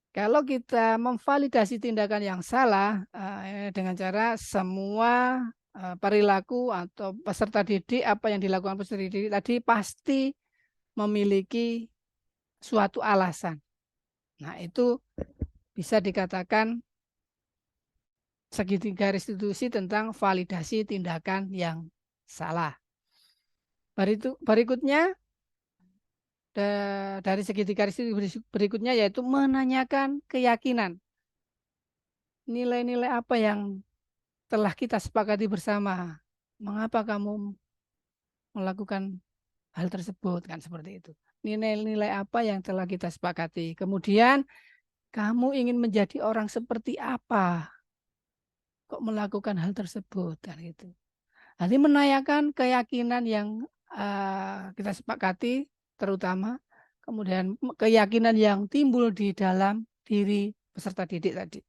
S9: kalau kita memvalidasi tindakan yang salah dengan cara semua perilaku atau peserta didik, apa yang dilakukan peserta didik tadi pasti memiliki suatu alasan. Nah, itu bisa dikatakan segitiga restitusi tentang validasi tindakan yang salah. Berikutnya, dari segitiga restitusi berikutnya yaitu menanyakan keyakinan. Nilai-nilai apa yang telah kita sepakati bersama? Mengapa kamu melakukan hal tersebut? Kan seperti itu. Nilai-nilai apa yang telah kita sepakati. Kemudian kamu ingin menjadi orang seperti apa? Kok melakukan hal tersebut? Kan gitu. Nanti menanyakan keyakinan yang kita sepakati, terutama kemudian keyakinan yang timbul di dalam diri peserta didik tadi.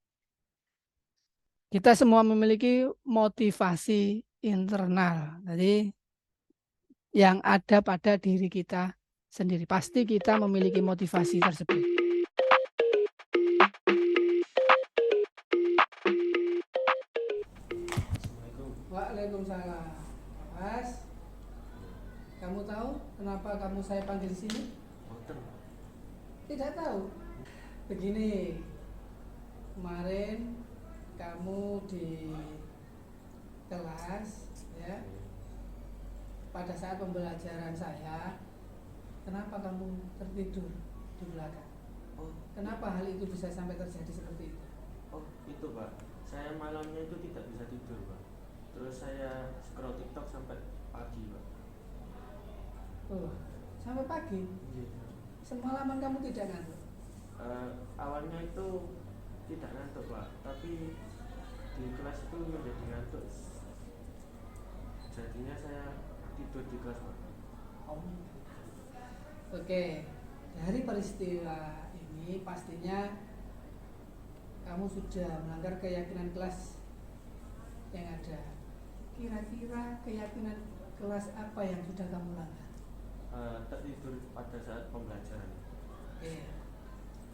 S9: Kita semua memiliki motivasi internal. Jadi yang ada pada diri kita sendiri. Pasti kita memiliki motivasi tersebut. Waalaikumsalam. Mas, kamu tahu kenapa kamu saya panggil sini? Tidak tahu. Begini, kemarin kamu di kelas, ya, pada saat pembelajaran saya, kenapa kamu tertidur di belakang? Kenapa hal itu bisa sampai terjadi seperti itu?
S14: Oh, itu Pak, saya malamnya itu tidak bisa tidur Pak. Terus saya scroll TikTok sampai pagi Pak.
S9: Oh, sampai pagi?
S14: Iya.
S9: Semalaman kamu tidak ngantuk?
S14: Awalnya itu tidak ngantuk Pak, tapi di kelas itu menjadi ngantuk. Jadinya saya tidur di kelas Pak.
S9: Oke, dari peristiwa ini pastinya kamu sudah melanggar keyakinan kelas yang ada. Kira-kira keyakinan kelas apa yang sudah kamu langgar?
S14: Tertidur pada saat pembelajaran.
S9: Oke,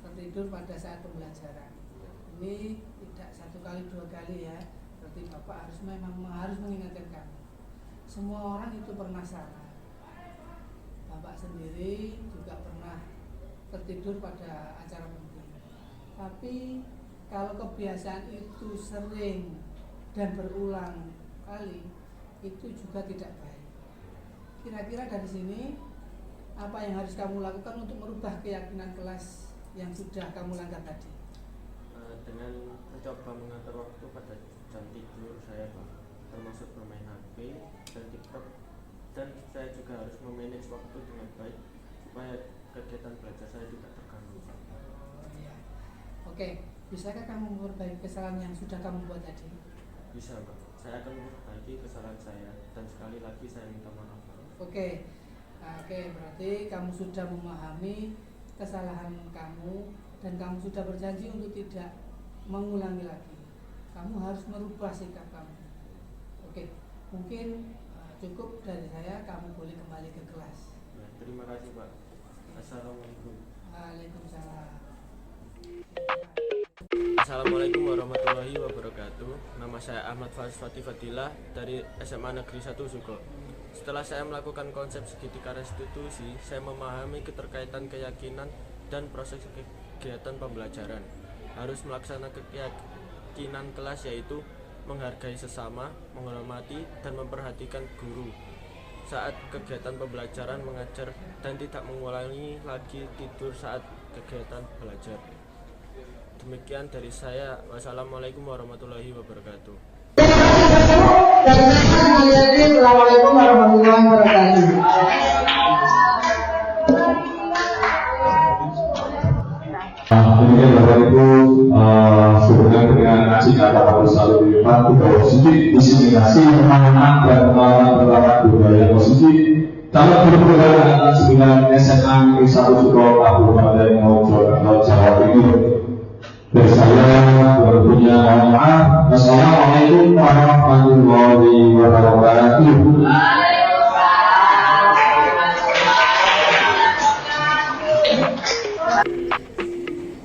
S9: tertidur pada saat pembelajaran. Ini tidak satu kali dua kali ya. Berarti Bapak harus mengingatkan kamu. Semua orang itu pernah salah. Bapak sendiri juga pernah tertidur pada acara penting. Tapi kalau kebiasaan itu sering dan berulang kali, itu juga tidak baik. Kira-kira dari sini apa yang harus kamu lakukan untuk merubah keyakinan kelas yang sudah kamu langgar tadi?
S14: Dengan mencoba mengatur waktu pada jam tidur saya Pak, termasuk bermain HP dan TikTok, dan saya juga harus memanage waktu dengan baik supaya kegiatan belajar saya tidak terganggu.
S9: Oke, bisakah kamu memperbaiki kesalahan yang sudah kamu buat tadi?
S14: Bisa Pak, saya akan memperbaiki kesalahan saya dan sekali lagi saya minta maaf Pak.
S9: Oke, berarti kamu sudah memahami kesalahan kamu dan kamu sudah berjanji untuk tidak mengulangi lagi. Kamu harus merubah sikap kamu. Oke, mungkin cukup dari saya, kamu boleh kembali ke kelas.
S14: Ya, terima kasih Pak. Assalamualaikum.
S9: Waalaikumsalam.
S14: Assalamualaikum warahmatullahi wabarakatuh. Nama saya Ahmad Fasfati Fadilah dari SMA Negeri 1 Suko. Setelah saya melakukan konsep segitiga restitusi, saya memahami keterkaitan keyakinan dan proses kegiatan pembelajaran. Harus melaksanakan keyakinan kelas, yaitu menghargai sesama, menghormati dan memperhatikan guru saat kegiatan pembelajaran mengajar, dan tidak mengulangi lagi tidur saat kegiatan belajar. Demikian dari saya. Wassalamualaikum warahmatullahi wabarakatuh.
S1: Assalamualaikum warahmatullahi wabarakatuh.
S3: Demikian Bapak Ibu, sehubungan dengan ngaji kata harus selalu dibantu bahwa sedikit diseminasi pemahaman dan pengalaman berlaku budaya positif dalam berpengalaman dengan SMA Negeri 1 Suko Kabupaten Mojokerto Jawa Timur. Dari saya berpunya mohon maaf. Wassalamualaikum warahmatullahi wabarakatuh.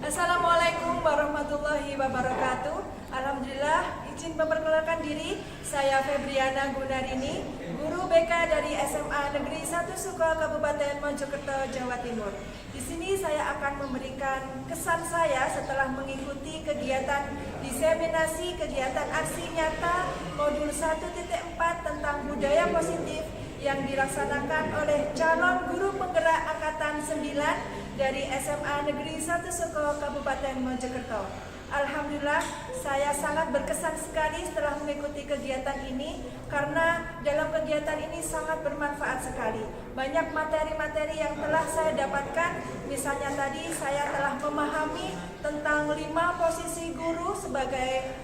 S6: Assalamualaikum warahmatullahi wabarakatuh. Alhamdulillah, izin memperkenalkan diri. Saya Febriana Gunarini, guru BK dari SMA Negeri 1 Suko, Kabupaten Mojokerto, Jawa Timur. Di sini saya akan memberikan kesan saya setelah mengikuti kegiatan diseminasi kegiatan aksi nyata modul 1.4 tentang budaya positif yang dilaksanakan oleh calon guru penggerak angkatan 9 dari SMA Negeri 1 Suko, Kabupaten Mojokerto. Alhamdulillah, saya sangat berkesan sekali setelah mengikuti kegiatan ini karena dalam kegiatan ini sangat bermanfaat sekali. Banyak materi-materi yang telah saya dapatkan, misalnya tadi saya telah memahami tentang 5 posisi guru sebagai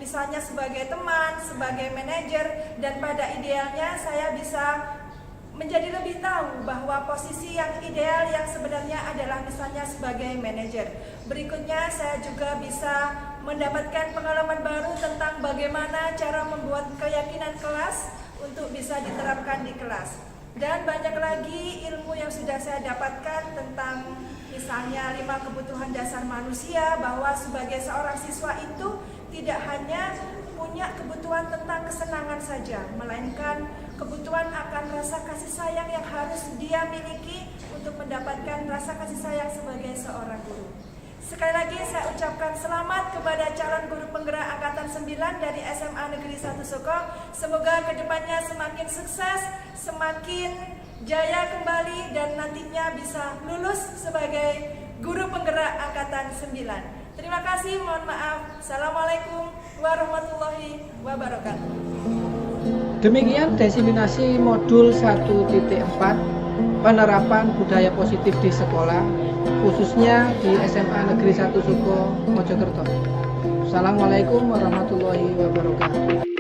S6: misalnya sebagai teman, sebagai manajer, dan pada idealnya saya bisa menjadi lebih tahu bahwa posisi yang ideal yang sebenarnya adalah misalnya sebagai manajer. Berikutnya saya juga bisa mendapatkan pengalaman baru tentang bagaimana cara membuat keyakinan kelas untuk bisa diterapkan di kelas. Dan banyak lagi ilmu yang sudah saya dapatkan tentang misalnya 5 kebutuhan dasar manusia, bahwa sebagai seorang siswa itu tidak hanya punya kebutuhan tentang kesenangan saja, melainkan kebutuhan akan rasa kasih sayang yang harus dia miliki untuk mendapatkan rasa kasih sayang sebagai seorang guru. Sekali lagi saya ucapkan selamat kepada calon guru penggerak angkatan 9 dari SMA Negeri 1 Suko. Semoga kedepannya semakin sukses, semakin jaya kembali, dan nantinya bisa lulus sebagai guru penggerak angkatan 9. Terima kasih, mohon maaf. Assalamualaikum warahmatullahi wabarakatuh.
S1: Demikian diseminasi modul 1.4 penerapan budaya positif di sekolah, khususnya di SMA Negeri 1 Suko, Mojokerto. Assalamualaikum warahmatullahi wabarakatuh.